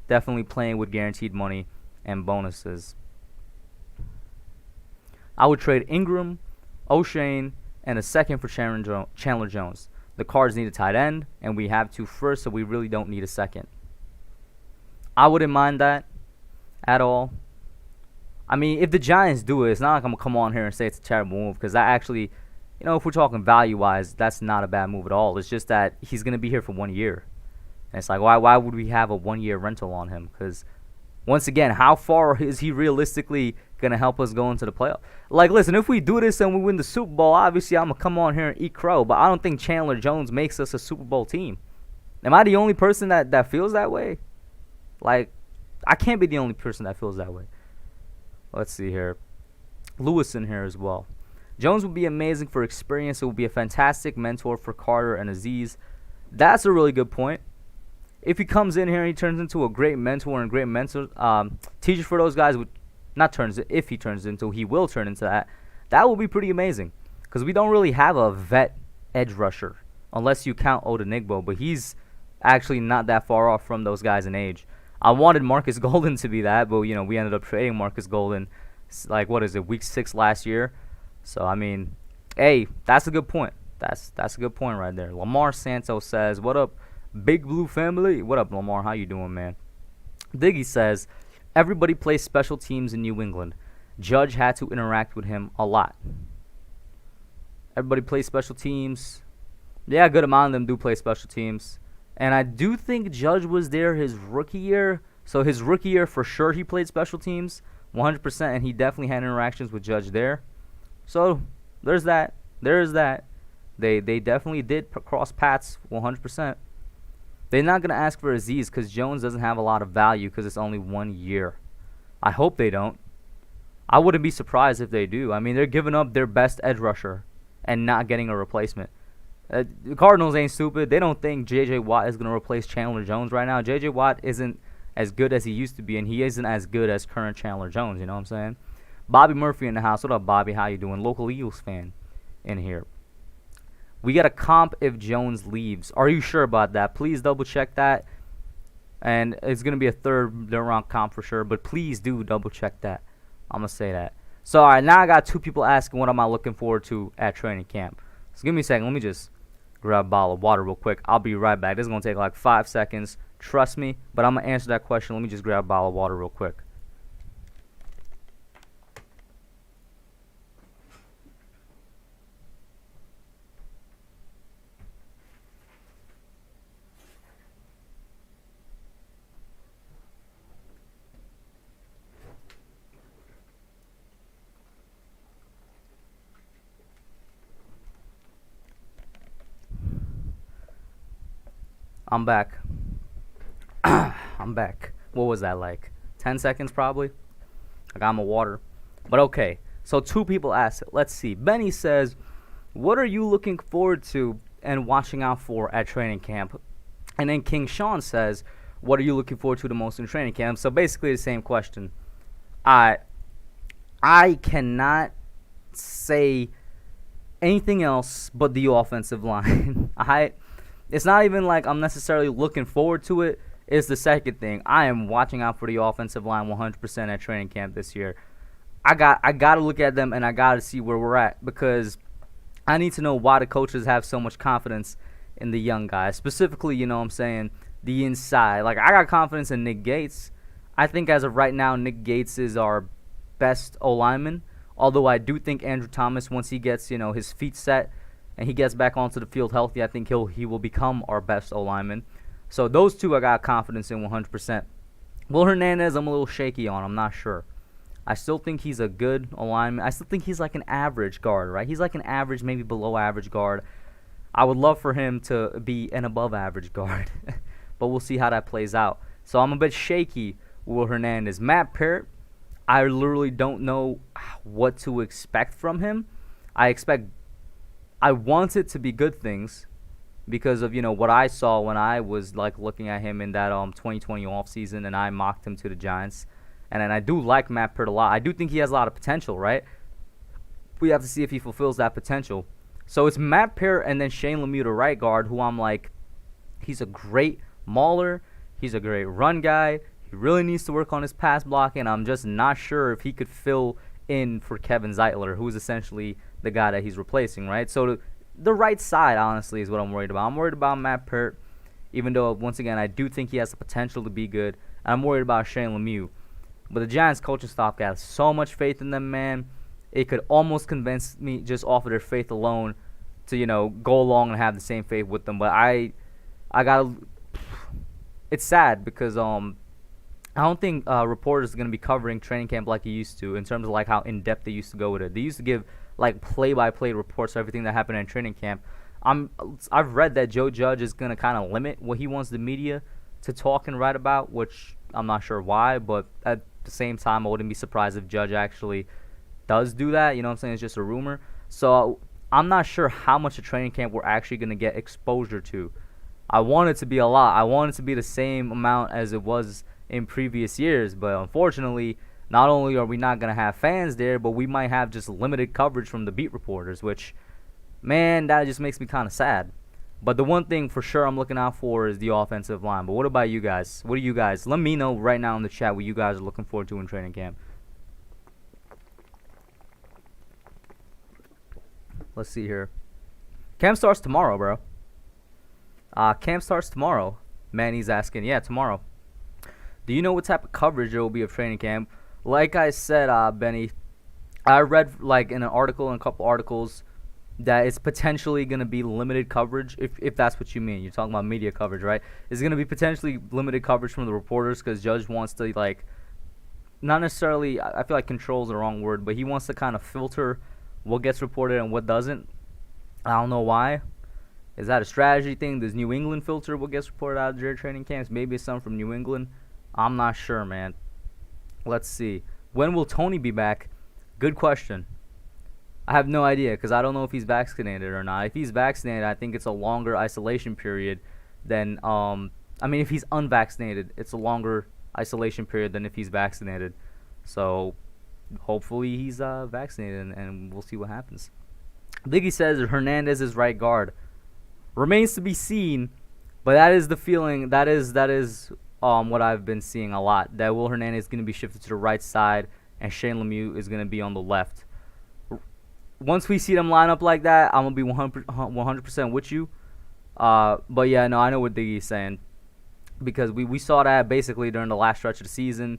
definitely playing with guaranteed money and bonuses. I would trade Ingram, O'Shane, and a second for Chandler Jones. The Cards need a tight end, and we have two first, so we really don't need a second. I wouldn't mind that at all. I mean, if the Giants do it, it's not like I'm going to come on here and say it's a terrible move because that actually, you know, if we're talking value-wise, that's not a bad move at all. It's just that he's going to be here for 1 year. And it's like, why would we have a 1-year rental on him? Because, once again, how far is he realistically going to help us go into the playoff? Like, listen, if we do this and we win the Super Bowl, obviously I'm going to come on here and eat crow. But I don't think Chandler Jones makes us a Super Bowl team. Am I the only person that feels that way? Like, I can't be the only person that feels that way. Let's see here. Lewis in here as well. Jones would be amazing for experience. It would be a fantastic mentor for Carter and Aziz. That's a really good point. If he comes in here and he turns into a great mentor and great teacher for those guys, if he turns into, he will turn into that. That will be pretty amazing. Because we don't really have a vet edge rusher. Unless you count Odenigbo. But he's actually not that far off from those guys in age. I wanted Marcus Golden to be that, but, you know, we ended up trading Marcus Golden, like, week 6 last year. So, I mean, hey, that's a good point. That's a good point right there. Lamar Santos says, what up, Big Blue family? What up, Lamar? How you doing, man? Diggy says, everybody plays special teams in New England. Judge had to interact with him a lot. Everybody plays special teams. Yeah, a good amount of them do play special teams. And I do think Judge was there his rookie year. So his rookie year, for sure, he played special teams, 100%. And he definitely had interactions with Judge there. So there's that. There's that. They definitely did cross paths, 100%. They're not going to ask for Aziz because Jones doesn't have a lot of value because it's only 1 year. I hope they don't. I wouldn't be surprised if they do. I mean, they're giving up their best edge rusher and not getting a replacement. The Cardinals ain't stupid. They don't think J.J. Watt is going to replace Chandler Jones right now. J.J. Watt isn't as good as he used to be, and he isn't as good as current Chandler Jones. You know what I'm saying? Bobby Murphy in the house. What up, Bobby? How you doing? Local Eagles fan in here. We got a comp if Jones leaves. Are you sure about that? Please double-check that. And it's going to be a third-round comp for sure, but please do double-check that. I'm going to say that. So, all right, now I got 2 people asking what am I looking forward to at training camp. So, give me a second. Let me just grab a bottle of water real quick. I'll be right back. This is going to take like 5 seconds. Trust me. But I'm going to answer that question. Let me just grab a bottle of water real quick. I'm back. I'm back. What was that like? 10 seconds probably? I got my water. But okay. So 2 people asked it. Let's see. Benny says, what are you looking forward to and watching out for at training camp? And then King Sean says, what are you looking forward to the most in training camp? So basically the same question. I cannot say anything else but the offensive line. It's not even like I'm necessarily looking forward to it. It's the second thing. I am watching out for the offensive line 100% at training camp this year. I got to look at them and I got to see where we're at because I need to know why the coaches have so much confidence in the young guys. Specifically, you know what I'm saying, the inside. Like, I got confidence in Nick Gates. I think as of right now, Nick Gates is our best O-lineman. Although I do think Andrew Thomas, once he gets, his feet set, and he gets back onto the field healthy, I think he will become our best O-lineman. So those 2 I got confidence in 100%. Will Hernandez, I'm a little shaky on. I'm not sure. I still think he's a good alignment. I still think he's like an average guard, right? He's like an average, maybe below average guard. I would love for him to be an above average guard, but we'll see how that plays out. So I'm a bit shaky with Will Hernandez. Matt Peart, I literally don't know what to expect from him. I want it to be good things because of, what I saw when I was like looking at him in that 2020 offseason and I mocked him to the Giants. And then I do like Matt Peart a lot. I do think he has a lot of potential, right? We have to see if he fulfills that potential. So it's Matt Peart and then Shane Lemieux, the right guard, who I'm like, he's a great mauler. He's a great run guy. He really needs to work on his pass blocking. I'm just not sure if he could fill in for Kevin Zeitler, who is essentially the guy that he's replacing, right? So the right side, honestly, is what I'm worried about. I'm worried about Matt Peart, even though, once again, I do think he has the potential to be good. And I'm worried about Shane Lemieux. But the Giants coaching staff got so much faith in them, man. It could almost convince me just off of their faith alone to, go along and have the same faith with them. But I got to... It's sad because I don't think reporters are going to be covering training camp like they used to in terms of like how in-depth they used to go with it. They used to give like play-by-play reports of everything that happened in training camp. I've read that Joe Judge is going to kind of limit what he wants the media to talk and write about, which I'm not sure why, but at the same time, I wouldn't be surprised if Judge actually does do that. You know what I'm saying? It's just a rumor. So I'm not sure how much of training camp we're actually going to get exposure to. I want it to be a lot. I want it to be the same amount as it was in previous years, but unfortunately, not only are we not going to have fans there, but we might have just limited coverage from the beat reporters, which, man, that just makes me kind of sad. But the one thing for sure I'm looking out for is the offensive line. But what about you guys? What do you guys? Let me know right now in the chat what you guys are looking forward to in training camp. Let's see here. Camp starts tomorrow, bro. Camp starts tomorrow. Manny's asking. Yeah, tomorrow. Do you know what type of coverage there will be of training camp? Like I said, Benny, I read like in an article, in a couple articles, that it's potentially going to be limited coverage, if that's what you mean. You're talking about media coverage, right? It's going to be potentially limited coverage from the reporters because Judge wants to, like, not necessarily, I feel like control is the wrong word, but he wants to kind of filter what gets reported and what doesn't. I don't know why. Is that a strategy thing? Does New England filter what gets reported out of their training camps? Maybe it's some from New England. I'm not sure, man. Let's see. When will Tony be back? Good question. I have no idea because I don't know if he's vaccinated or not. If he's vaccinated, I think it's a longer isolation period than if he's unvaccinated, it's a longer isolation period than if he's vaccinated. So hopefully he's vaccinated and we'll see what happens. Biggie says Hernandez is right guard. Remains to be seen, but that is the feeling. That is what I've been seeing a lot. That Will Hernandez is going to be shifted to the right side and Shane Lemieux is going to be on the left. Once we see them line up like that, I'm going to be 100% with you. But yeah, no, I know what Diggy's saying. Because we saw that basically during the last stretch of the season.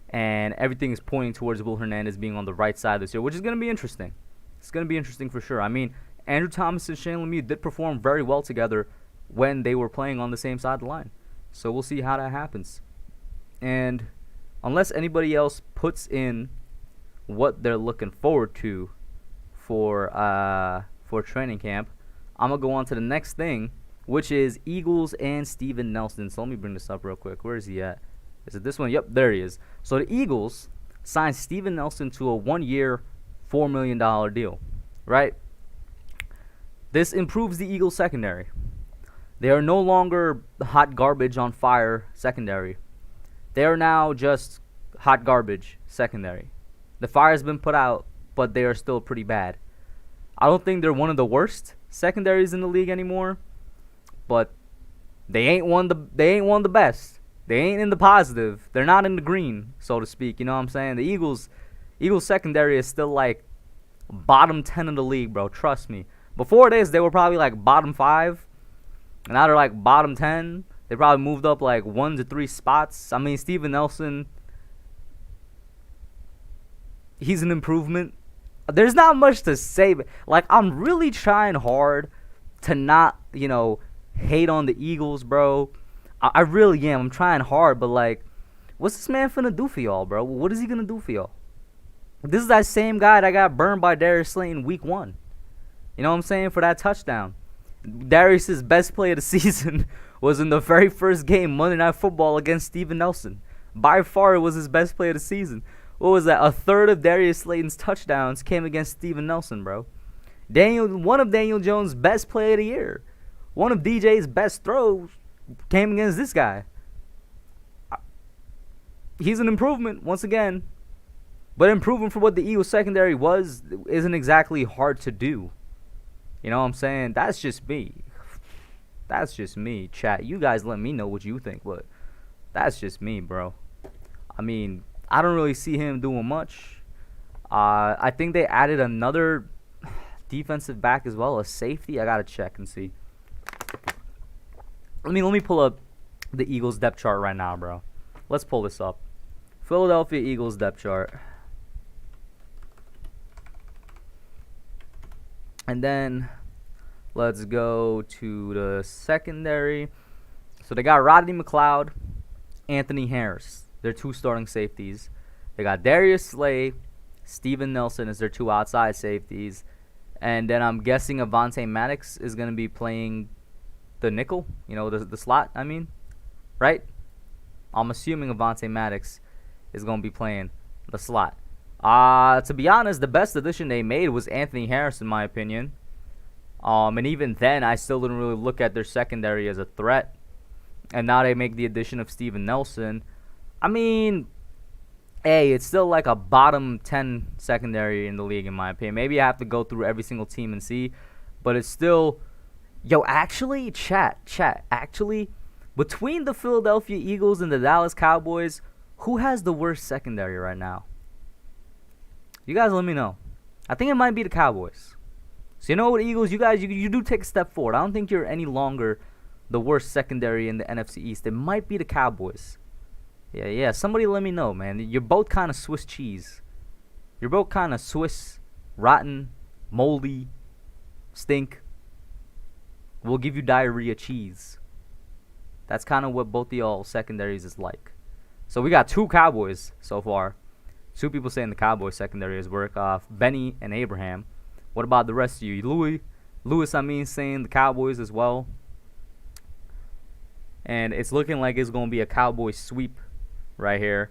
And everything is pointing towards Will Hernandez being on the right side this year, which is going to be interesting. It's going to be interesting for sure. I mean, Andrew Thomas and Shane Lemieux did perform very well together when they were playing on the same side of the line. So we'll see how that happens. And unless anybody else puts in what they're looking forward to for training camp, I'm going to go on to the next thing, which is Eagles and Steven Nelson. So let me bring this up real quick. Where is he at? Is it this one? Yep, there he is. So the Eagles signed Steven Nelson to a 1-year, $4 million deal, right? This improves the Eagles secondary. They are no longer hot garbage on fire secondary. They are now just hot garbage secondary. The fire has been put out, but they are still pretty bad. I don't think they're one of the worst secondaries in the league anymore, but they ain't one of the best. They ain't in the positive. They're not in the green, so to speak. You know what I'm saying? The Eagles secondary is still like bottom 10 in the league, bro. Trust me. Before this, they were probably like bottom 5. And now they're like bottom 10. They probably moved up like 1 to 3 spots. I mean, Steven Nelson, he's an improvement. There's not much to say. Like, I'm really trying hard to not, hate on the Eagles, bro. I really am. I'm trying hard, but like, What's this man finna do for y'all, bro? What is he gonna do for y'all? This is that same guy that got burned by Darius Slayton week 1. You know what I'm saying? For that touchdown. Darius's best play of the season was in the very first game, Monday Night Football, against Steven Nelson. By far, it was his best play of the season. What was that? A third of Darius Slayton's touchdowns came against Steven Nelson, bro. One of Daniel Jones' best play of the year. One of DJ's best throws came against this guy. He's an improvement, once again. But improving for what the Eagles secondary was isn't exactly hard to do. You know what I'm saying? That's just me. That's just me, chat. You guys let me know what you think, but that's just me, bro. I mean, I don't really see him doing much. I think they added another defensive back as well, a safety. I gotta check and see. Let me pull up the Eagles depth chart right now, bro. Let's pull this up. Philadelphia Eagles depth chart. And then let's go to the secondary. So they got Rodney McLeod, Anthony Harris. They're 2 starting safeties. They got Darius Slay, Steven Nelson as their 2 outside safeties. And then I'm guessing Avonte Maddox is going to be playing the nickel. You know, the slot, I mean. Right? I'm assuming Avonte Maddox is going to be playing the slot. To be honest, the best addition they made was Anthony Harris, in my opinion. And even then, I still didn't really look at their secondary as a threat. And now they make the addition of Steven Nelson. I mean, hey, it's still like a bottom 10 secondary in the league, in my opinion. Maybe I have to go through every single team and see. But it's still... Yo, actually, chat, actually, between the Philadelphia Eagles and the Dallas Cowboys, who has the worst secondary right now? You guys let me know. I think it might be the Cowboys. So you know what, Eagles, you guys, you do take a step forward. I don't think you're any longer the worst secondary in the NFC East. It might be the Cowboys. Yeah, somebody let me know, man. You're both kind of Swiss cheese. You're both kind of Swiss, rotten, moldy, stink. We'll give you diarrhea cheese. That's kind of what both of y'all secondaries is like. So we got 2 Cowboys so far. 2 people saying the Cowboys secondary is work off. Benny and Abraham. What about the rest of you? Lewis, saying the Cowboys as well. And it's looking like it's going to be a Cowboy sweep right here.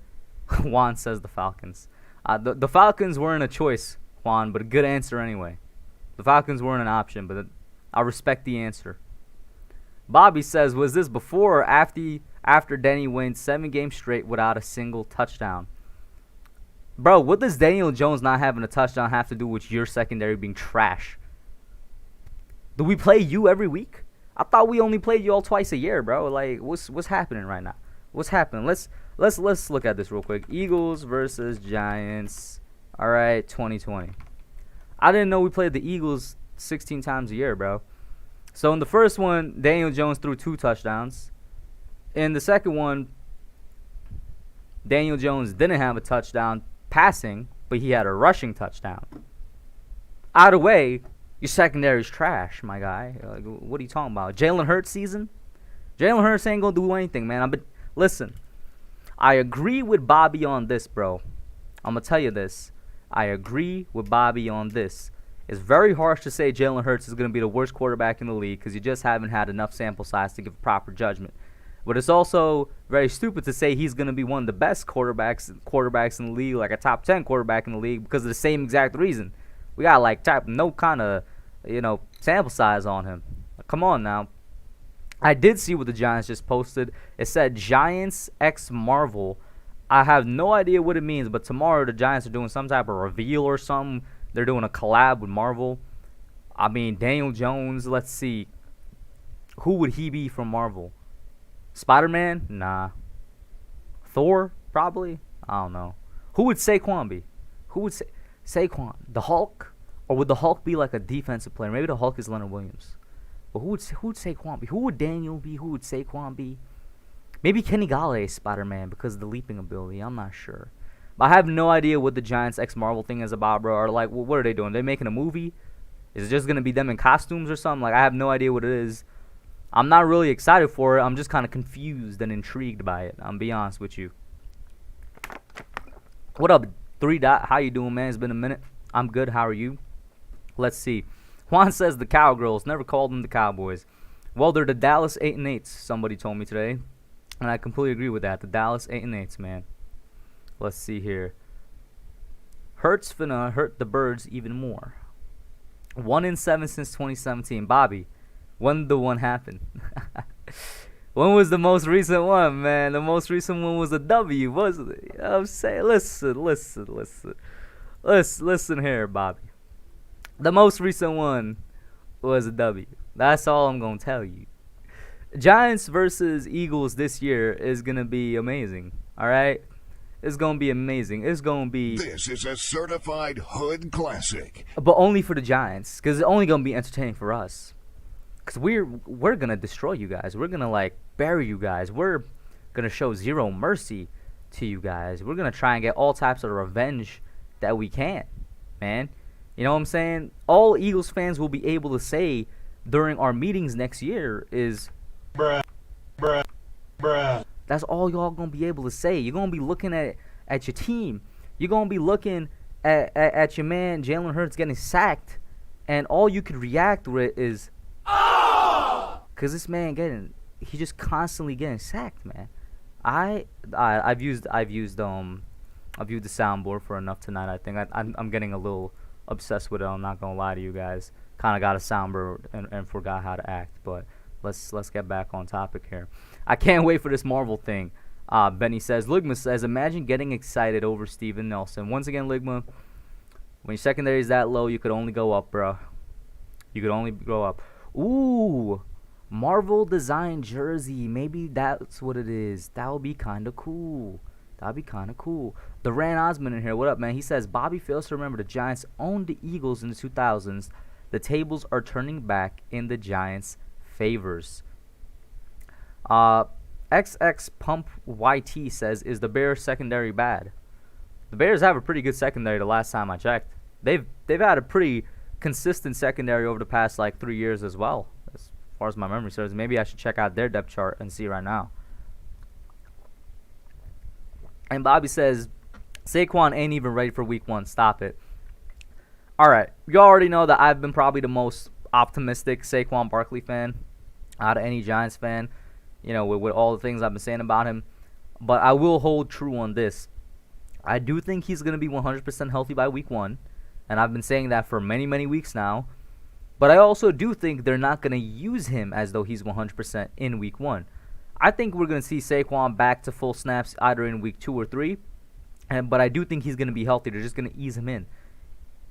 Juan says the Falcons. The Falcons weren't a choice, Juan, but a good answer anyway. The Falcons weren't an option, but I respect the answer. Bobby says, was this before or after Denny wins 7 games straight without a single touchdown? Bro, what does Daniel Jones not having a touchdown have to do with your secondary being trash? Do we play you every week? I thought we only played you all twice a year, bro. Like, what's happening right now? What's happening? Let's look at this real quick. Eagles versus Giants. All right, 2020. I didn't know we played the Eagles 16 times a year, bro. So in the first one, Daniel Jones threw 2 touchdowns. In the second one, Daniel Jones didn't have a touchdown passing, but he had a rushing touchdown. Either way, your secondary is trash, my guy. Like, what are you talking about? Jalen Hurts season? Jalen Hurts ain't gonna do anything, man. But listen, I agree with Bobby on this, bro. I'm gonna tell you this. I agree with Bobby on this. It's very harsh to say Jalen Hurts is gonna be the worst quarterback in the league because you just haven't had enough sample size to give proper judgment. But it's also very stupid to say he's going to be one of the best quarterbacks in the league, like a top 10 quarterback in the league, because of the same exact reason. We got like no kind of, sample size on him. Come on now. I did see what the Giants just posted. It said Giants X Marvel. I have no idea what it means, but tomorrow the Giants are doing some type of reveal or something. They're doing a collab with Marvel. I mean, Daniel Jones, let's see. Who would he be from Marvel? Spider-Man? Nah. Thor? Probably? I don't know. Who would Saquon be? Who would Saquon? The Hulk? Or would the Hulk be like a defensive player? Maybe the Hulk is Leonard Williams. But who would Saquon be? Who would Daniel be? Who would Saquon be? Maybe Kenny Galladay is Spider-Man because of the leaping ability. I'm not sure. But I have no idea what the Giants X Marvel thing is about, bro. Or like, what are they doing? They making a movie? Is it just going to be them in costumes or something? Like, I have no idea what it is. I'm not really excited for it. I'm just kind of confused and intrigued by it. I'm be honest with you. What up, 3 Dot? How you doing, man? It's been a minute. I'm good. How are you? Let's see. Juan says the Cowgirls. Never called them the Cowboys. Well, they're the Dallas 8-8s, somebody told me today. And I completely agree with that. The Dallas 8-8s, man. Let's see here. Hurts finna hurt the Birds even more. 1-7 since 2017. Bobby, when did the one happen? When was the most recent one, man? The most recent one was a W, wasn't it? You know what I'm saying? Listen here, Bobby. The most recent one was a W. That's all I'm going to tell you. Giants versus Eagles this year is going to be amazing, all right? It's going to be amazing. It's going to be... This is a certified hood classic. But only for the Giants, because it's only going to be entertaining for us. Because we're going to destroy you guys. We're going to, like, bury you guys. We're going to show zero mercy to you guys. We're going to try and get all types of revenge that we can, man. You know what I'm saying? All Eagles fans will be able to say during our meetings next year is... Bruh. That's all y'all going to be able to say. You're going to be looking at your team. You're going to be looking at your man, Jalen Hurts, getting sacked. And all you could react with is... Because this man he's just constantly getting sacked, man. I've used the soundboard for enough tonight. I think I'm getting a little obsessed with it. I'm not gonna lie to you guys. Kind of got a soundboard and forgot how to act. But let's get back on topic here. I can't wait for this Marvel thing. Benny says, Ligma says, imagine getting excited over Steven Nelson. Once again, Ligma, when your secondary is that low, you could only go up, bro. You could only go up. Ooh, Marvel design jersey. Maybe that's what it is. That would be kind of cool. That'd be kind of cool. The Rant Osmond in here. What up, man? He says, Bobby fails to remember the Giants owned the Eagles in the 2000s. The tables are turning back in the Giants' favors. XX Pump YT says, is the Bears secondary bad? The Bears have a pretty good secondary the last time I checked. They've had a pretty consistent secondary over the past, like, 3 years as well. As far as my memory serves. Maybe I should check out their depth chart and see right now. And Bobby says, Saquon ain't even ready for week 1. Stop it. All right. You already know that I've been probably the most optimistic Saquon Barkley fan out of any Giants fan, you know, with all the things I've been saying about him. But I will hold true on this. I do think he's going to be 100% healthy by week 1. And I've been saying that for many, many weeks now. But I also do think they're not going to use him as though he's 100% in week 1. I think we're going to see Saquon back to full snaps either in week 2 or 3. But I do think he's going to be healthy. They're just going to ease him in.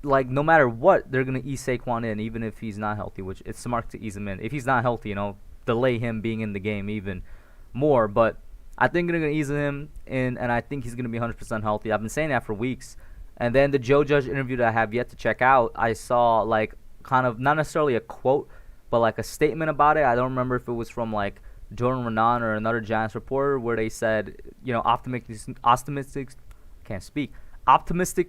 Like, no matter what, they're going to ease Saquon in, even if he's not healthy, which it's smart to ease him in. If he's not healthy, you know, delay him being in the game even more. But I think they're going to ease him in, and I think he's going to be 100% healthy. I've been saying that for weeks. And then the Joe Judge interview that I have yet to check out, I saw, like, kind of, not necessarily a quote, but, like, a statement about it. I don't remember if it was from, like, Jordan Renan or another Giants reporter where they said, you know, optimistic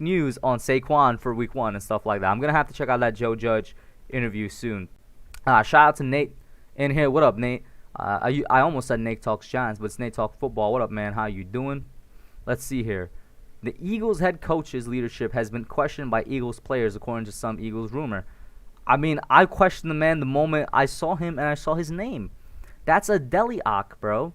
news on Saquon for week 1 and stuff like that. I'm going to have to check out that Joe Judge interview soon. Shout out to Nate in here. What up, Nate? I almost said Nate Talks Giants, but it's Nate Talk Football. What up, man? How you doing? Let's see here. The Eagles head coach's leadership has been questioned by Eagles players, according to some Eagles rumor. I mean, I questioned the man the moment I saw him and I saw his name. That's a deli ock, bro.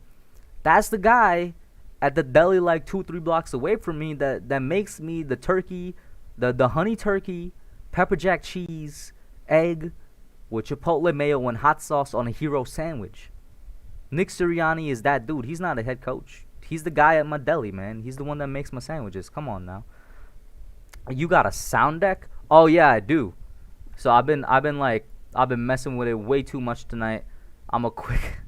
That's the guy at the deli like 2-3 blocks away from me that makes me the turkey, the honey turkey, pepper jack cheese, egg with chipotle mayo and hot sauce on a hero sandwich. Nick Sirianni is that dude. He's not a head coach. He's the guy at my deli, man. He's the one that makes my sandwiches. Come on now. You got a sound deck? Oh yeah, I do. So I've been messing with it way too much tonight. I'm a quickly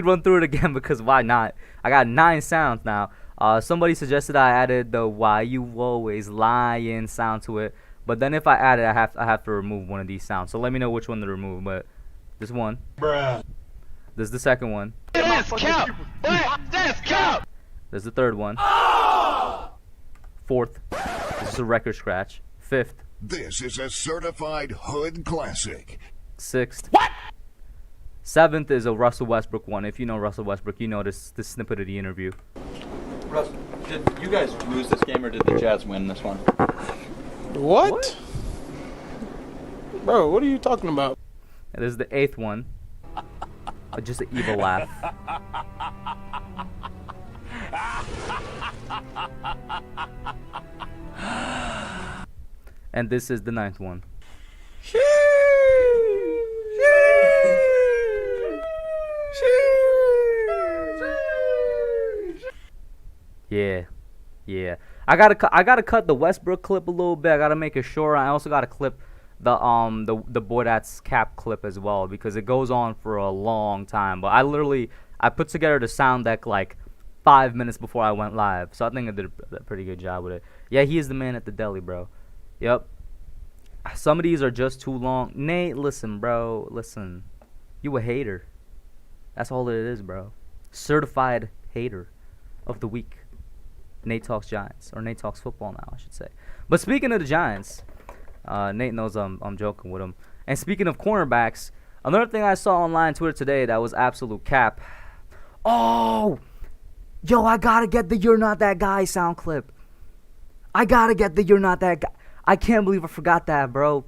run through it again because why not? I got 9 sounds now. Somebody suggested I added the "why you always lying" sound to it, but then if I add it, I have to remove one of these sounds. So let me know which one to remove. But this one, bruh. There's the second one. That's cap. That's cap. There's the third one. Fourth, this is a record scratch. Fifth. This is a certified hood classic. Sixth. What? Seventh is a Russell Westbrook one. If you know Russell Westbrook, you know this snippet of the interview. Russ, did you guys lose this game or did the Jazz win this one? What? Bro, what are you talking about? And this is the 8th one. Just an evil laugh. And this is the 9th one. Yeah. I gotta cut the Westbrook clip a little bit. I gotta make it shorter. I also gotta clip the boy that's cap clip as well because it goes on for a long time. But I put together the sound deck like 5 minutes before I went live, so I think I did a pretty good job with it. Yeah, he is the man at the deli, bro. Yep. Some of these are just too long. Nate, listen, bro. Listen. You a hater. That's all it is, bro. Certified hater of the week. Nate Talks Giants. Or Nate Talks Football now, I should say. But speaking of the Giants, Nate knows I'm joking with him. And speaking of cornerbacks, another thing I saw online Twitter today that was absolute cap. Oh! Yo, I gotta get the You're Not That Guy sound clip. I gotta get the You're Not That Guy. I can't believe I forgot that, bro.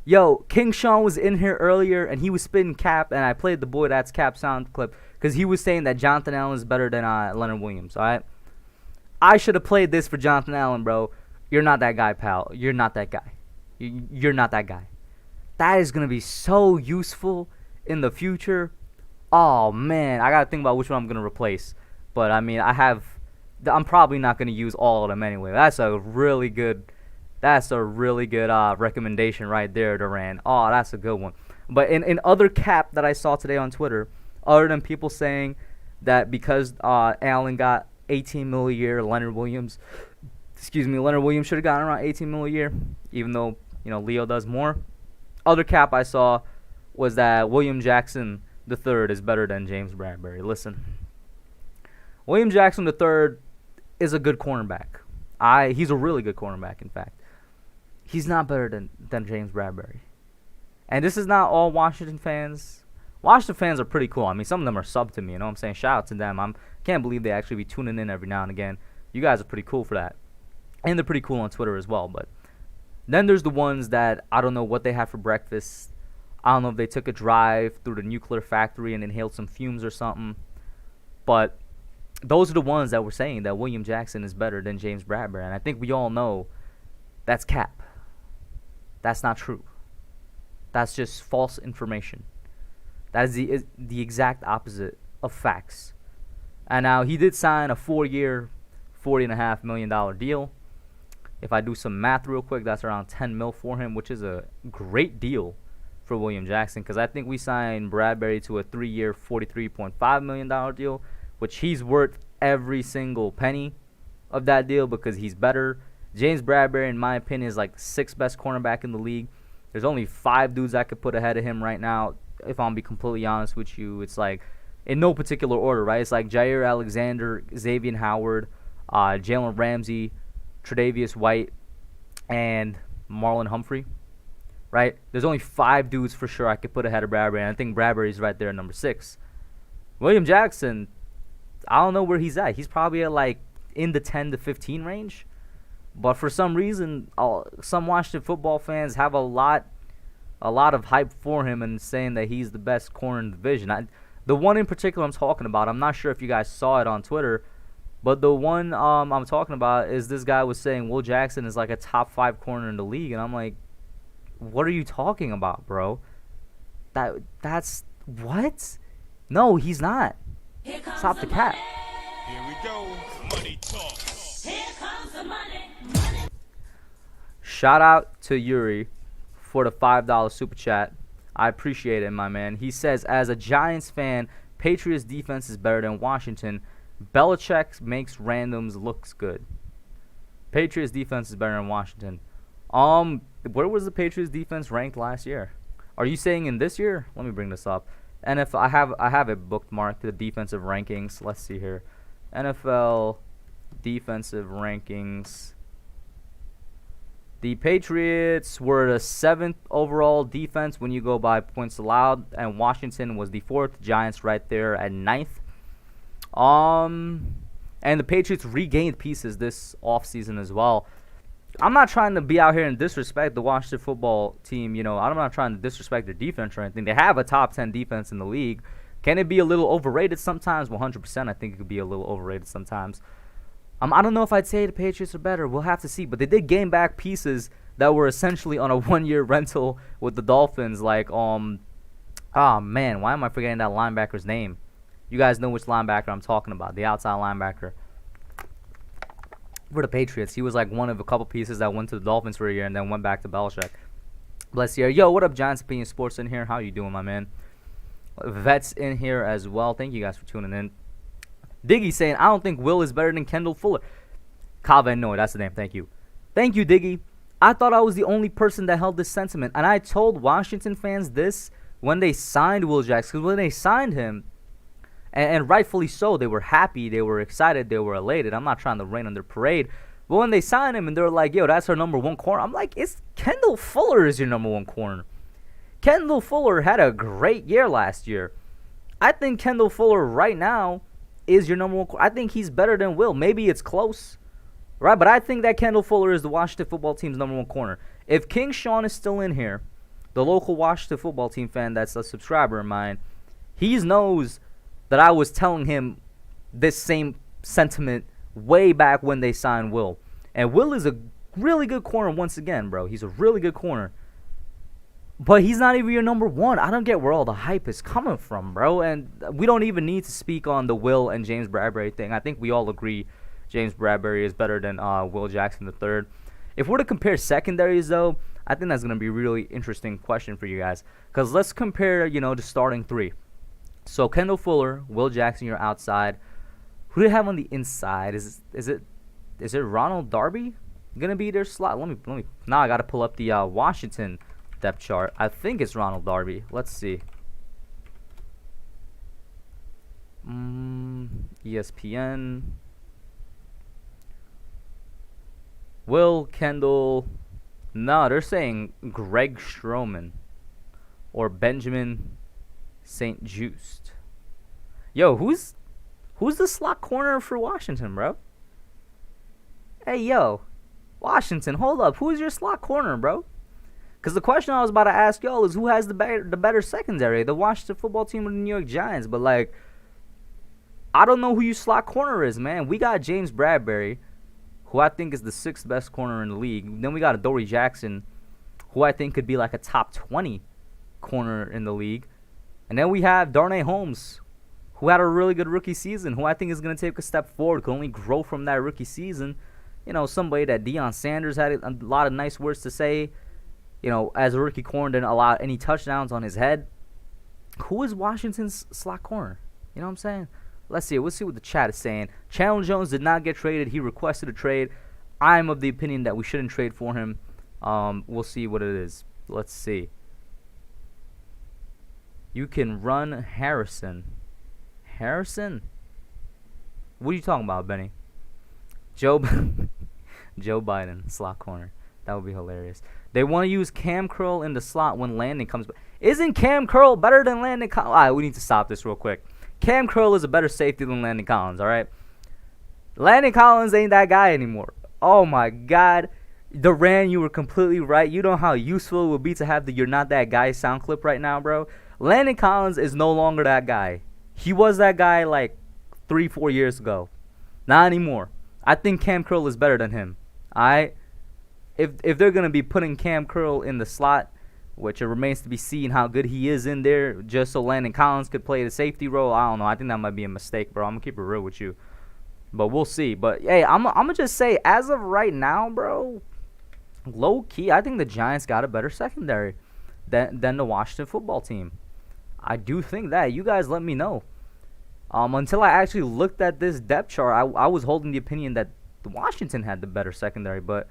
Yo, King Sean was in here earlier, and he was spitting cap, and I played the Boy That's Cap sound clip, because he was saying that Jonathan Allen is better than Leonard Williams, alright? I should have played this for Jonathan Allen, bro. You're not that guy, pal. You're not that guy. You're not that guy. That is going to be so useful in the future. Oh, man. I got to think about which one I'm going to replace. But, I mean, I'm probably not going to use all of them anyway. That's a really good recommendation right there, Duran. Oh, that's a good one. But in other cap that I saw today on Twitter, other than people saying that because Allen got 18 mil a year, Leonard Williams should have gotten around 18 mil a year, even though, Leo does more. Other cap I saw was that William Jackson III is better than James Bradbury. Listen, William Jackson III is a good cornerback. He's a really good cornerback, in fact. He's not better than James Bradbury. And this is not all Washington fans. Washington fans are pretty cool. I mean, some of them are sub to me, you know what I'm saying? Shout out to them. I can't believe they actually be tuning in every now and again. You guys are pretty cool for that. And they're pretty cool on Twitter as well. But then there's the ones that I don't know what they had for breakfast. I don't know if they took a drive through the nuclear factory and inhaled some fumes or something. But those are the ones that were saying that William Jackson is better than James Bradbury. And I think we all know that's cap. That's not true. That's just false information. That is the exact opposite of facts. And now he did sign a 4-year, $40.5 million deal. If I do some math real quick, that's around 10 mil for him, which is a great deal for William Jackson, because I think we signed Bradbury to a 3-year, $43.5 million deal, which he's worth every single penny of that deal because he's better. James Bradbury, in my opinion, is like the 6th best cornerback in the league. There's only 5 dudes I could put ahead of him right now. If I'm be completely honest with you, it's like in no particular order, right? It's like Jair Alexander, Xavier Howard, Jalen Ramsey, Tre'Davious White, and Marlon Humphrey, right? There's only 5 dudes for sure I could put ahead of Bradbury, and I think Bradbury's right there at number 6. William Jackson, I don't know where he's at. He's probably at like in the 10 to 15 range. But for some reason, some Washington football fans have a lot of hype for him and saying that he's the best corner in the division. The one in particular I'm talking about, I'm not sure if you guys saw it on Twitter, but the one I'm talking about is this guy was saying Will Jackson is like a top 5 corner in the league, and I'm like, what are you talking about, bro? That's what? No, he's not. Stop the cap. Here we go. Money talk. Here comes the money. Shout out to Yuri for the $5 super chat. I appreciate it, my man. He says, as a Giants fan, Patriots defense is better than Washington. Belichick makes randoms looks good. Patriots defense is better than Washington. Where was the Patriots defense ranked last year? Are you saying in this year? Let me bring this up. NFL, I have it bookmarked, the defensive rankings. Let's see here. NFL defensive rankings. The Patriots were the 7th overall defense when you go by points allowed, and Washington was the 4th. Giants right there at 9th. And the Patriots regained pieces this offseason as well. I'm not trying to be out here and disrespect the Washington football team. You know, I'm not trying to disrespect their defense or anything. They have a top 10 defense in the league. Can it be a little overrated sometimes? 100%. I think it could be a little overrated sometimes. I don't know if I'd say the Patriots are better. We'll have to see. But they did gain back pieces that were essentially on a one-year rental with the Dolphins. Like, oh, man, why am I forgetting that linebacker's name? You guys know which linebacker I'm talking about, the outside linebacker for the Patriots. He was like one of a couple pieces that went to the Dolphins for a year and then went back to Belichick. Bless you. Yo, what up, Giants Opinion Sports in here? How you doing, my man? Vets in here as well. Thank you guys for tuning in. Diggy saying, I don't think Will is better than Kendall Fuller. Calvin Noy, that's the name. Thank you. Thank you, Diggy. I thought I was the only person that held this sentiment. And I told Washington fans this when they signed Will Jackson. Because when they signed him, and rightfully so, they were happy, they were excited, they were elated. I'm not trying to rain on their parade. But when they signed him and they were like, yo, that's our number one corner. I'm like, it's Kendall Fuller is your number one corner. Kendall Fuller had a great year last year. I think Kendall Fuller right now is your number one corner. I think he's better than Will. Maybe it's close, right? But I think that Kendall Fuller is the Washington football team's number one corner. If King Sean is still in here, the local Washington football team fan that's a subscriber of mine, he knows that I was telling him this same sentiment way back when they signed Will. And Will is a really good corner once again, bro. He's a really good corner. But he's not even your number one. I don't get where all the hype is coming from, bro. And we don't even need to speak on the Will and James Bradbury thing. I think we all agree James Bradbury is better than Will Jackson III. If we're to compare secondaries, though, I think that's going to be a really interesting question for you guys. Because let's compare, the starting three. So Kendall Fuller, Will Jackson, you're outside. Who do they have on the inside? Is it Ronald Darby gonna be their slot? Let me. Now I gotta pull up the Washington depth chart. I think it's Ronald Darby. Let's see. ESPN. Will Kendall. No, they're saying Greg Stroman or Benjamin St. Just. Yo, who's the slot corner for Washington, bro? Hey, yo, Washington, hold up. Who's your slot corner, bro? Because the question I was about to ask y'all is who has the better secondary, the Washington football team or the New York Giants? But, like, I don't know who your slot corner is, man. We got James Bradbury, who I think is the 6th best corner in the league. Then we got Adoree Jackson, who I think could be like a top 20 corner in the league. And then we have Darnay Holmes, who had a really good rookie season, who I think is going to take a step forward, can only grow from that rookie season. Somebody that Deion Sanders had a lot of nice words to say, as a rookie corner, didn't allow any touchdowns on his head. Who is Washington's slot corner? You know what I'm saying? Let's see. We'll see what the chat is saying. Chandler Jones did not get traded. He requested a trade. I'm of the opinion that we shouldn't trade for him. We'll see what it is. Let's see. You can run Harrison. Harrison? What are you talking about, Benny? Joe Biden, slot corner. That would be hilarious. They want to use Cam Curl in the slot when Landon comes back. Isn't Cam Curl better than Landon Collins? All right, we need to stop this real quick. Cam Curl is a better safety than Landon Collins, all right? Landon Collins ain't that guy anymore. Oh, my God. Duran, you were completely right. You know how useful it would be to have the You're Not That Guy sound clip right now, bro? Landon Collins is no longer that guy. He was that guy like 3-4 years ago. Not anymore. I think Cam Curl is better than him. Alright? If they're going to be putting Cam Curl in the slot, which it remains to be seen how good he is in there, just so Landon Collins could play the safety role, I don't know. I think that might be a mistake, bro. I'm going to keep it real with you. But we'll see. But, hey, I'm going to just say, as of right now, bro, low-key, I think the Giants got a better secondary than the Washington football team. I do think that. You guys let me know. Until I actually looked at this depth chart, I was holding the opinion that the Washington had the better secondary, but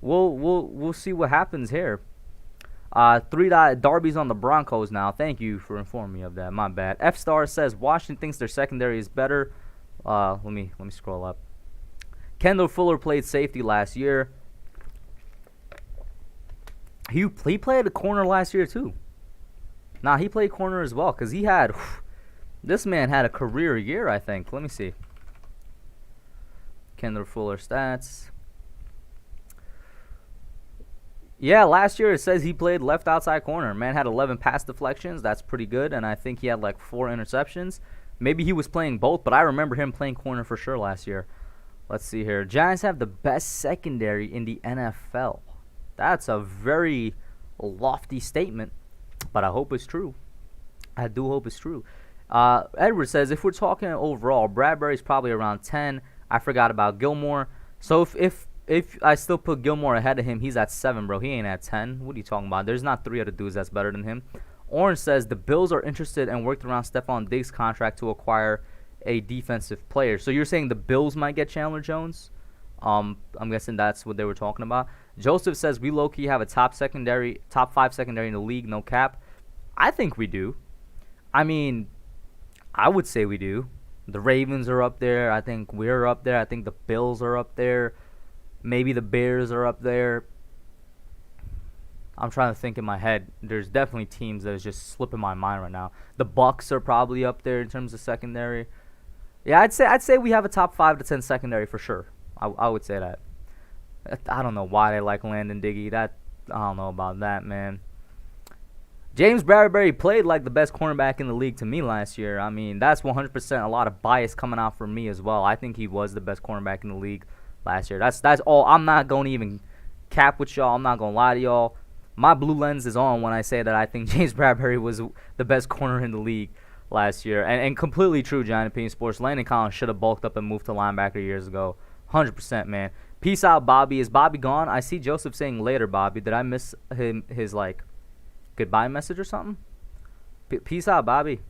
we'll see what happens here. 3 Darby's on the Broncos now. Thank you for informing me of that. My bad. F Star says Washington thinks their secondary is better. Let me scroll up. Kendall Fuller played safety last year. He played a corner last year too. Nah, he played corner as well because he had. This man had a career year, I think. Let me see. Kendall Fuller stats. Yeah, last year it says he played left outside corner. Man had 11 pass deflections. That's pretty good. And I think he had like 4 interceptions. Maybe he was playing both, but I remember him playing corner for sure last year. Let's see here. Giants have the best secondary in the NFL. That's a very lofty statement, but I hope it's true. I do hope it's true. Edward says, if we're talking overall, Bradbury's probably around 10. I forgot about Gilmore. So if I still put Gilmore ahead of him, he's at 7, bro. He ain't at 10. What are you talking about? There's not 3 other dudes that's better than him. Orange says, the Bills are interested and worked around Stephon Diggs' contract to acquire a defensive player. So you're saying the Bills might get Chandler Jones? I'm guessing that's what they were talking about. Joseph says, we low-key have a top 5 secondary in the league, no cap. I think we do. I mean, I would say we do. The Ravens are up there. I think we're up there. I think the Bills are up there. Maybe the Bears are up there. I'm trying to think in my head. There's definitely teams that is just slipping my mind right now. The Bucks are probably up there in terms of secondary. Yeah, I'd say we have a top 5 to 10 secondary for sure. I would say that. I don't know why they like Landon Diggy. I don't know about that, man. James Bradbury played like the best cornerback in the league to me last year. I mean, that's 100% a lot of bias coming out from me as well. I think he was the best cornerback in the league last year. That's all. I'm not going to even cap with y'all. I'm not going to lie to y'all. My blue lens is on when I say that I think James Bradbury was the best corner in the league last year. And completely true, Giant Opinion Sports. Landon Collins should have bulked up and moved to linebacker years ago. 100%, man. Peace out, Bobby. Is Bobby gone? I see Joseph saying later, Bobby. Did I miss his like goodbye message or something? Peace out, Bobby.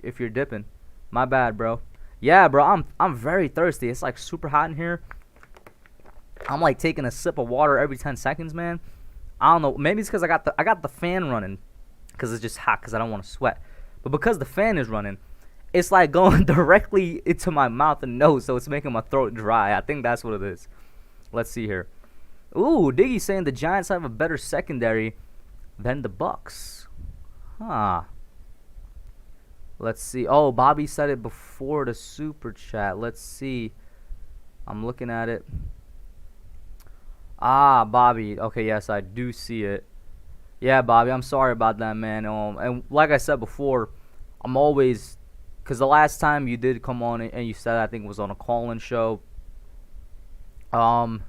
If you're dipping, my bad, bro. Yeah, bro. I'm very thirsty. It's like super hot in here. I'm like taking a sip of water every 10 seconds, man. I don't know. Maybe it's because I got the fan running, because it's just hot. Because I don't want to sweat. But because the fan is running, it's like going directly into my mouth and nose, so it's making my throat dry. I think that's what it is. Let's see here. Ooh, Diggy's saying the Giants have a better secondary than the Bucks. Huh. Let's see. Oh, Bobby said it before the super chat. Let's see. I'm looking at it. Ah, Bobby. Okay, yes, I do see it. Yeah, Bobby, I'm sorry about that, man. And like I said before, I'm always... Because the last time you did come on and you said, I think it was on a call-in show. I'm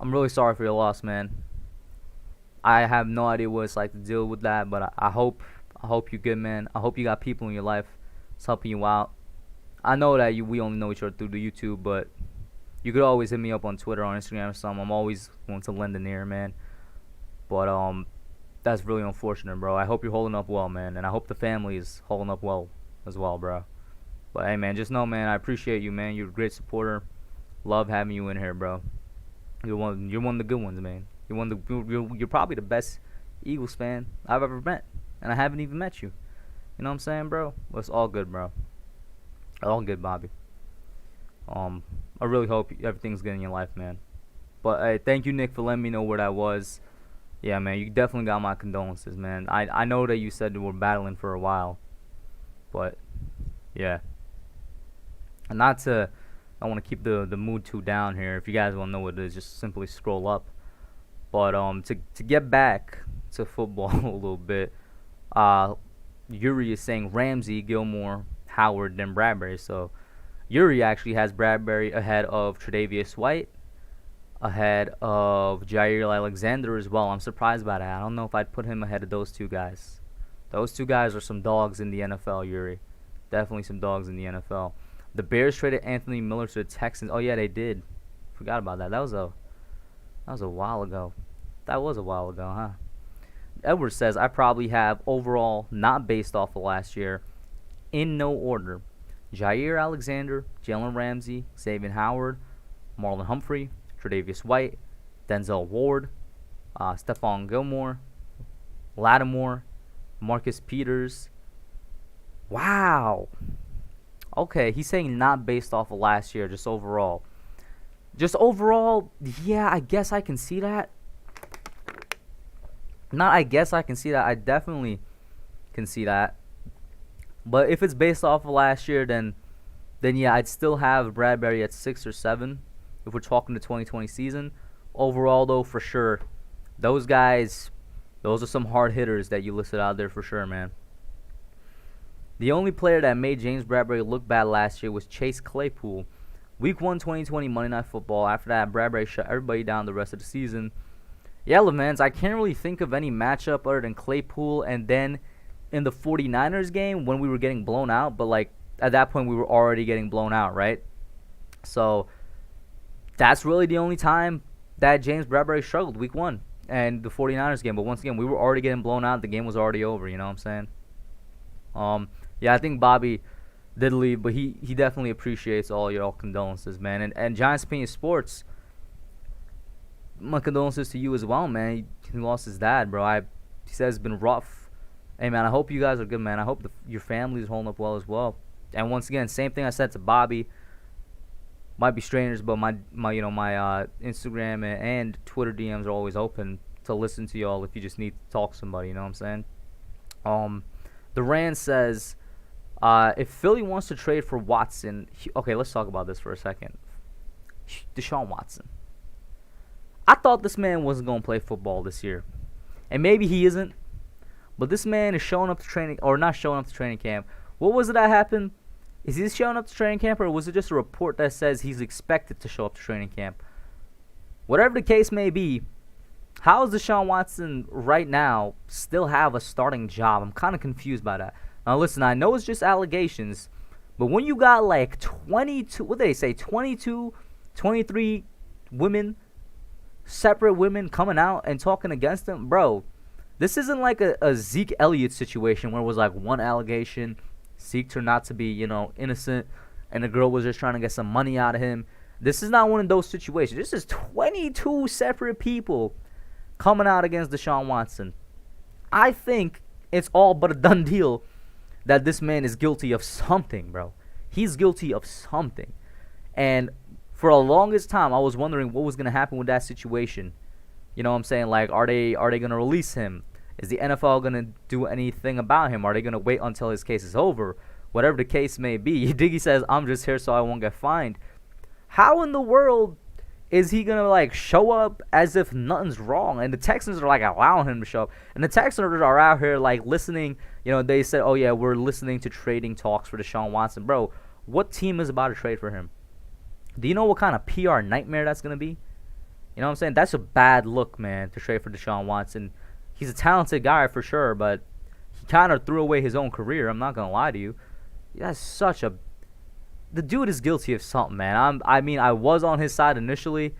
really sorry for your loss, man. I have no idea what it's like to deal with that, but I hope you're good, man. I hope you got people in your life that's helping you out. I know that we only know each other through the YouTube, but you could always hit me up on Twitter or Instagram or something. I'm always willing to lend an ear, man. But that's really unfortunate, bro. I hope you're holding up well, man, and I hope the family is holding up well as well, bro. But hey, man, just know, man, I appreciate you, man. You're a great supporter. Love having you in here, bro. You're one of the good ones, man. You're probably the best Eagles fan I've ever met, and I haven't even met you. You know what I'm saying, bro? Well, it's all good, bro. All good, Bobby. I really hope everything's good in your life, man. But hey, thank you, Nick, for letting me know where that was. Yeah, man, you definitely got my condolences, man. I know that you said you were battling for a while, but yeah. And I don't want to keep the mood too down here. If you guys want to know what it is, just simply scroll up. But to get back to football a little bit, Yuri is saying Ramsey, Gilmore, Howard, then Bradbury. So Yuri actually has Bradbury ahead of Tre'Davious White, ahead of Jair Alexander as well. I'm surprised by that. I don't know if I'd put him ahead of those two guys. Those two guys are some dogs in the NFL, Yuri. Definitely some dogs in the NFL. The Bears traded Anthony Miller to the Texans. Oh yeah, they did. Forgot about that. That was a while ago. That was a while ago, huh? Edward says I probably have overall, not based off of last year, in no order: Jair Alexander, Jalen Ramsey, Xavier Howard, Marlon Humphrey, Tre'Davious White, Denzel Ward, Stephon Gilmore, Lattimore, Marcus Peters. Wow. Okay, he's saying not based off of last year, just overall. Just overall, yeah, I guess I can see that. I definitely can see that. But if it's based off of last year, then then yeah, I'd still have Bradbury at 6 or 7 if we're talking the 2020 season. Overall, though, for sure, those guys, those are some hard hitters that you listed out there for sure, man. The only player that made James Bradbury look bad last year was Chase Claypool. Week 1, 2020 Monday Night Football. After that, Bradbury shut everybody down the rest of the season. Yeah, Levans, I can't really think of any matchup other than Claypool and then in the 49ers game when we were getting blown out. But, like, at that point, we were already getting blown out, right? So, that's really the only time that James Bradbury struggled, week 1 and the 49ers game. But once again, we were already getting blown out. The game was already over, you know what I'm saying? Yeah, I think Bobby did leave, but he definitely appreciates all your condolences, man. And Giants Opinion Sports, my condolences to you as well, man. He lost his dad, bro. He says it's been rough. Hey, man, I hope you guys are good, man. I hope your family's holding up well as well. And once again, same thing I said to Bobby. Might be strangers, but my Instagram and Twitter DMs are always open to listen to y'all if you just need to talk to somebody, you know what I'm saying? The Rand says, if Philly wants to trade for Watson, okay, let's talk about this for a second. Deshaun Watson. I thought this man wasn't going to play football this year. And maybe he isn't. But this man is showing up to training, or not showing up to training camp. What was it that happened? Is he showing up to training camp, or was it just a report that says he's expected to show up to training camp? Whatever the case may be, how does Deshaun Watson right now still have a starting job? I'm kind of confused by that. Now, listen, I know it's just allegations, but when you got like 22, what did they say, 22, 23 women, separate women coming out and talking against him, bro, this isn't like a Zeke Elliott situation where it was like one allegation, Zeke turned out to be, innocent, and the girl was just trying to get some money out of him. This is not one of those situations. This is 22 separate people coming out against Deshaun Watson. I think it's all but a done deal that this man is guilty of something, bro. He's guilty of something. And for the longest time, I was wondering what was going to happen with that situation. You know what I'm saying? Like, are they going to release him? Is the NFL going to do anything about him? Are they going to wait until his case is over? Whatever the case may be. Diggy says, I'm just here so I won't get fined. How in the world is he going to, like, show up as if nothing's wrong? And the Texans are, like, allowing him to show up. And the Texans are out here, like, listening. They said, oh, yeah, we're listening to trading talks for Deshaun Watson. Bro, what team is about to trade for him? Do you know what kind of PR nightmare that's going to be? You know what I'm saying? That's a bad look, man, to trade for Deshaun Watson. He's a talented guy for sure, but he kind of threw away his own career. I'm not going to lie to you. That's such a... The dude is guilty of something, man. I was on his side initially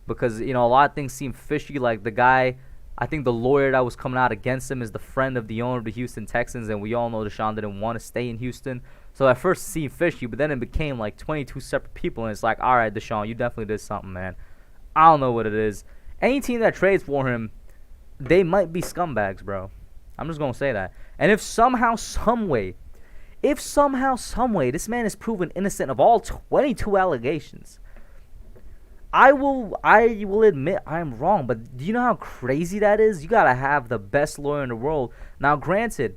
because, a lot of things seem fishy. Like the guy, I think the lawyer that was coming out against him is the friend of the owner of the Houston Texans, and we all know Deshaun didn't want to stay in Houston. So at first it seemed fishy, but then it became like 22 separate people, and it's like, all right, Deshaun, you definitely did something, man. I don't know what it is. Any team that trades for him, they might be scumbags, bro. I'm just going to say that. And if somehow, some way, this man is proven innocent of all 22 allegations, I will admit I'm wrong. But do you know how crazy that is? You got to have the best lawyer in the world. Now, granted,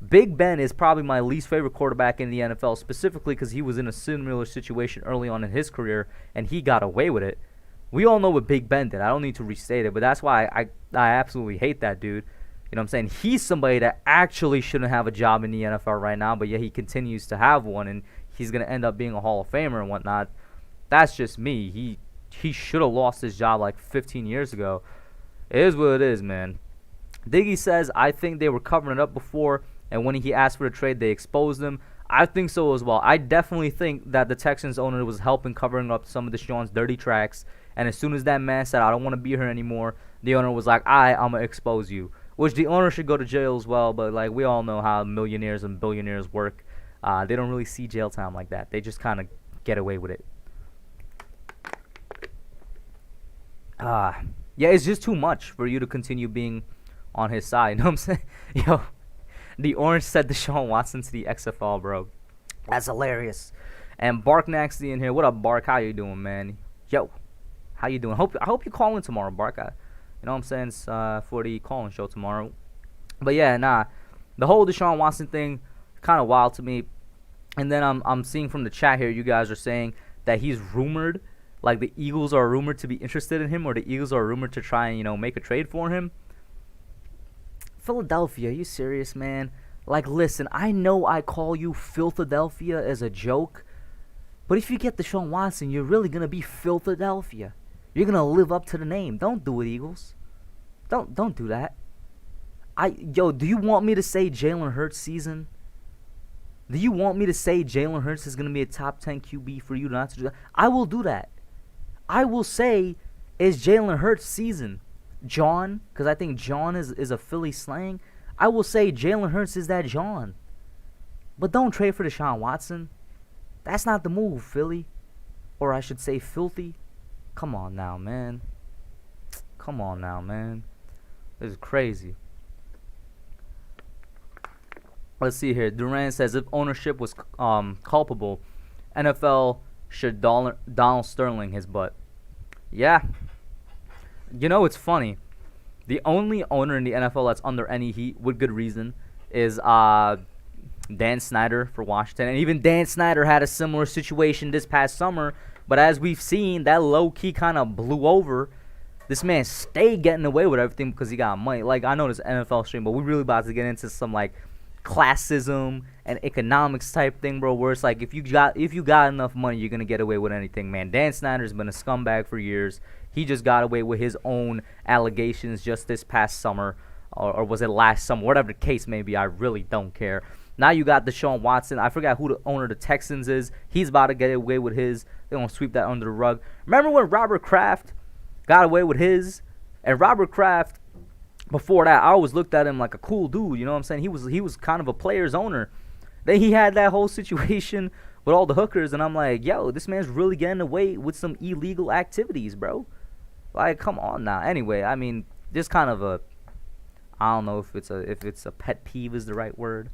Big Ben is probably my least favorite quarterback in the NFL, specifically because he was in a similar situation early on in his career, and he got away with it. We all know what Big Ben did. I don't need to restate it, but that's why I absolutely hate that dude. You know what I'm saying? He's somebody that actually shouldn't have a job in the NFL right now, but yet he continues to have one, and he's going to end up being a Hall of Famer and whatnot. That's just me. He should have lost his job like 15 years ago. It is what it is, man. Diggy says, I think they were covering it up before, and when he asked for the trade, they exposed him. I think so as well. I definitely think that the Texans owner was helping covering up some of Deshaun's dirty tracks. And as soon as that man said, I don't want to be here anymore, the owner was like, I'm going to expose you. Which the owner should go to jail as well. But, like, we all know how millionaires and billionaires work. They don't really see jail time like that. They just kind of get away with it. Yeah, it's just too much for you to continue being on his side. You know what I'm saying? Yo, the orange said Deshaun Watson to the XFL, bro. That's hilarious. And Bark Naxty in here. What up, Bark? How you doing, man? Yo. How you doing? I hope you call in tomorrow, Bark. You know what I'm saying? It's, for the call-in show tomorrow. But yeah, the whole Deshaun Watson thing, kind of wild to me. And then I'm seeing from the chat here, you guys are saying that he's rumored, like the Eagles are rumored to be interested in him, or the Eagles are rumored to try and, you know, make a trade for him. Philadelphia, are you serious, man? Like, listen, I know I call you Philadelphia as a joke, but if you get Deshaun Watson, you're really gonna be Philadelphia. You're gonna live up to the name. Don't do it, Eagles. Don't do that. Do you want me to say Jalen Hurts season? Do you want me to say Jalen Hurts is gonna be a top 10 QB for you not to do that? I will do that. I will say it's Jalen Hurts season. John, because I think John is a Philly slang. I will say Jalen Hurts is that John. But don't trade for Deshaun Watson. That's not the move, Philly. Or I should say filthy. Come on now, man. Come on now, man. This is crazy. Let's see here. Durant says if ownership was culpable, NFL should Donald Sterling his butt. Yeah. You know, it's funny. The only owner in the NFL that's under any heat, with good reason, is Dan Snyder for Washington. And even Dan Snyder had a similar situation this past summer. But as we've seen, that low-key kind of blew over. This man stayed getting away with everything because he got money. Like, I know this NFL stream, but we're really about to get into some, like, classism and economics type thing, bro, where it's like if you got enough money, you're gonna get away with anything, man. Dan Snyder's been a scumbag for years. He just got away with his own allegations just this past summer, or was it last summer? Whatever the case may be, I really don't care. Now you got Deshaun Watson. I forgot who the owner of the Texans is. He's about to get away with his. They're gonna sweep that under the rug. Remember when Robert Kraft got away with his? And Robert Kraft, before that, I always looked at him like a cool dude. You know what I'm saying? He was kind of a player's owner. Then he had that whole situation with all the hookers, and I'm like, yo, this man's really getting away with some illegal activities, bro. Like, come on now. Anyway, I mean, this kind of a, I don't know if it's a pet peeve is the right word,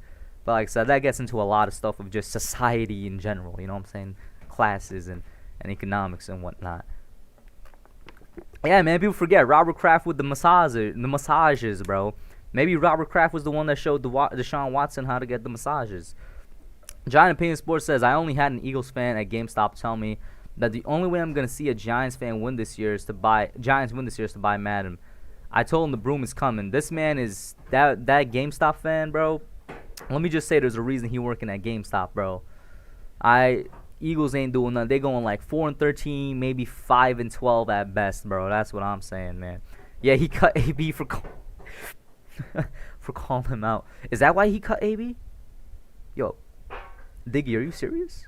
but like I said, that gets into a lot of stuff of just society in general. You know what I'm saying? Classes and economics and whatnot. Yeah, man, people forget Robert Kraft with the massages, bro. Maybe Robert Kraft was the one that showed Deshaun Watson how to get the massages. Giant Opinion Sports says, I only had an Eagles fan at GameStop tell me that the only way I'm going to see a Giants win this year is to buy Madden. I told him the broom is coming. This man is that GameStop fan, bro. Let me just say there's a reason he working at GameStop, bro. Eagles ain't doing nothing. They going like 4-13, maybe 5-12 at best, bro. That's what I'm saying, man. Yeah, he cut AB for for calling him out. Is that why he cut AB? Yo, Diggy, are you serious?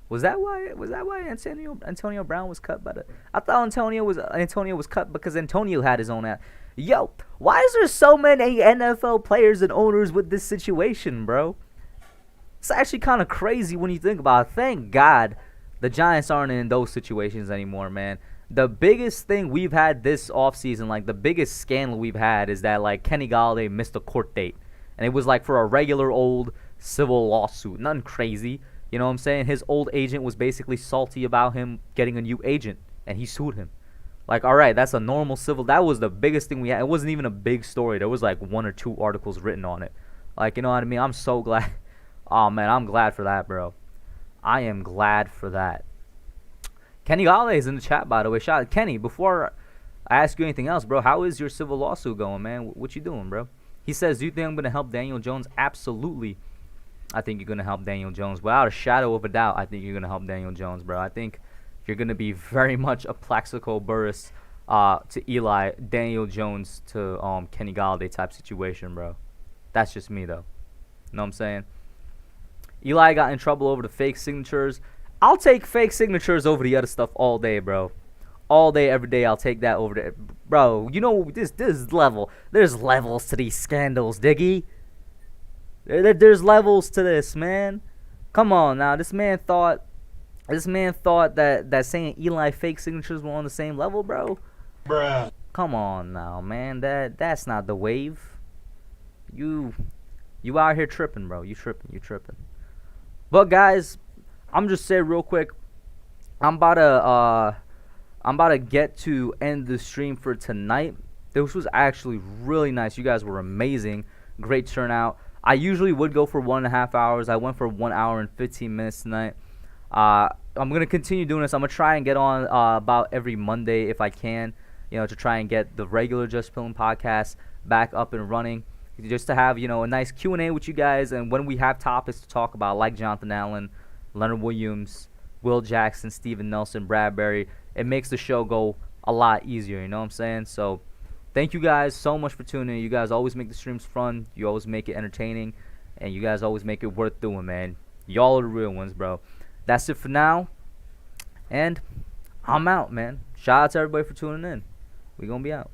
Was that why Antonio Brown was cut by the? I thought Antonio was cut because Antonio had his own ass. Yo, why is there so many NFL players and owners with this situation, bro? It's actually kind of crazy when you think about it. Thank God the Giants aren't in those situations anymore, man. The biggest thing we've had this offseason, like the biggest scandal we've had, is that like Kenny Galladay missed a court date. And it was like for a regular old civil lawsuit. Nothing crazy. You know what I'm saying? His old agent was basically salty about him getting a new agent. And he sued him. Like, all right, that's a normal civil. That was the biggest thing we had. It wasn't even a big story. There was like 1 or 2 articles written on it. Like, you know what I mean? I'm so glad. Oh, man, I'm glad for that, bro. I am glad for that. Kenny Galladay is in the chat, by the way. Shout out, Kenny, before I ask you anything else, bro, how is your civil lawsuit going, man? What you doing, bro? He says, do you think I'm going to help Daniel Jones? Absolutely. I think you're going to help Daniel Jones. Without a shadow of a doubt, I think you're going to help Daniel Jones, bro. I think you're going to be very much a Plaxico Burress to Eli, Daniel Jones to Kenny Galladay type situation, bro. That's just me, though. You know what I'm saying? Eli got in trouble over the fake signatures. I'll take fake signatures over the other stuff all day, bro. All day, every day, I'll take that over there. Bro, you know, this level. There's levels to these scandals, Diggy. There's levels to this, man. Come on now. This man thought that saying Eli fake signatures were on the same level, bro. Bruh. Come on now, man. That's not the wave. You out here tripping, bro. You tripping. But guys, I'm just saying real quick, I'm about to get to end the stream for tonight. This was actually really nice. You guys were amazing. Great turnout. I usually would go for 1.5 hours. I went for 1 hour and 15 minutes tonight. I'm gonna continue doing this. I'm gonna try and get on about every Monday if I can, to try and get the regular Just Chillin podcast back up and running, just to have a nice Q&A with you guys, and when we have topics to talk about, like Jonathan Allen, Leonard Williams, Will Jackson, Steven Nelson, Bradbury, it makes the show go a lot easier. You know what I'm saying? So thank you guys so much for tuning in. You guys always make the streams fun. You always make it entertaining, and you guys always make it worth doing, man. Y'all are the real ones, bro. That's it for now, and I'm out, man. Shout out to everybody for tuning in. We gonna be out.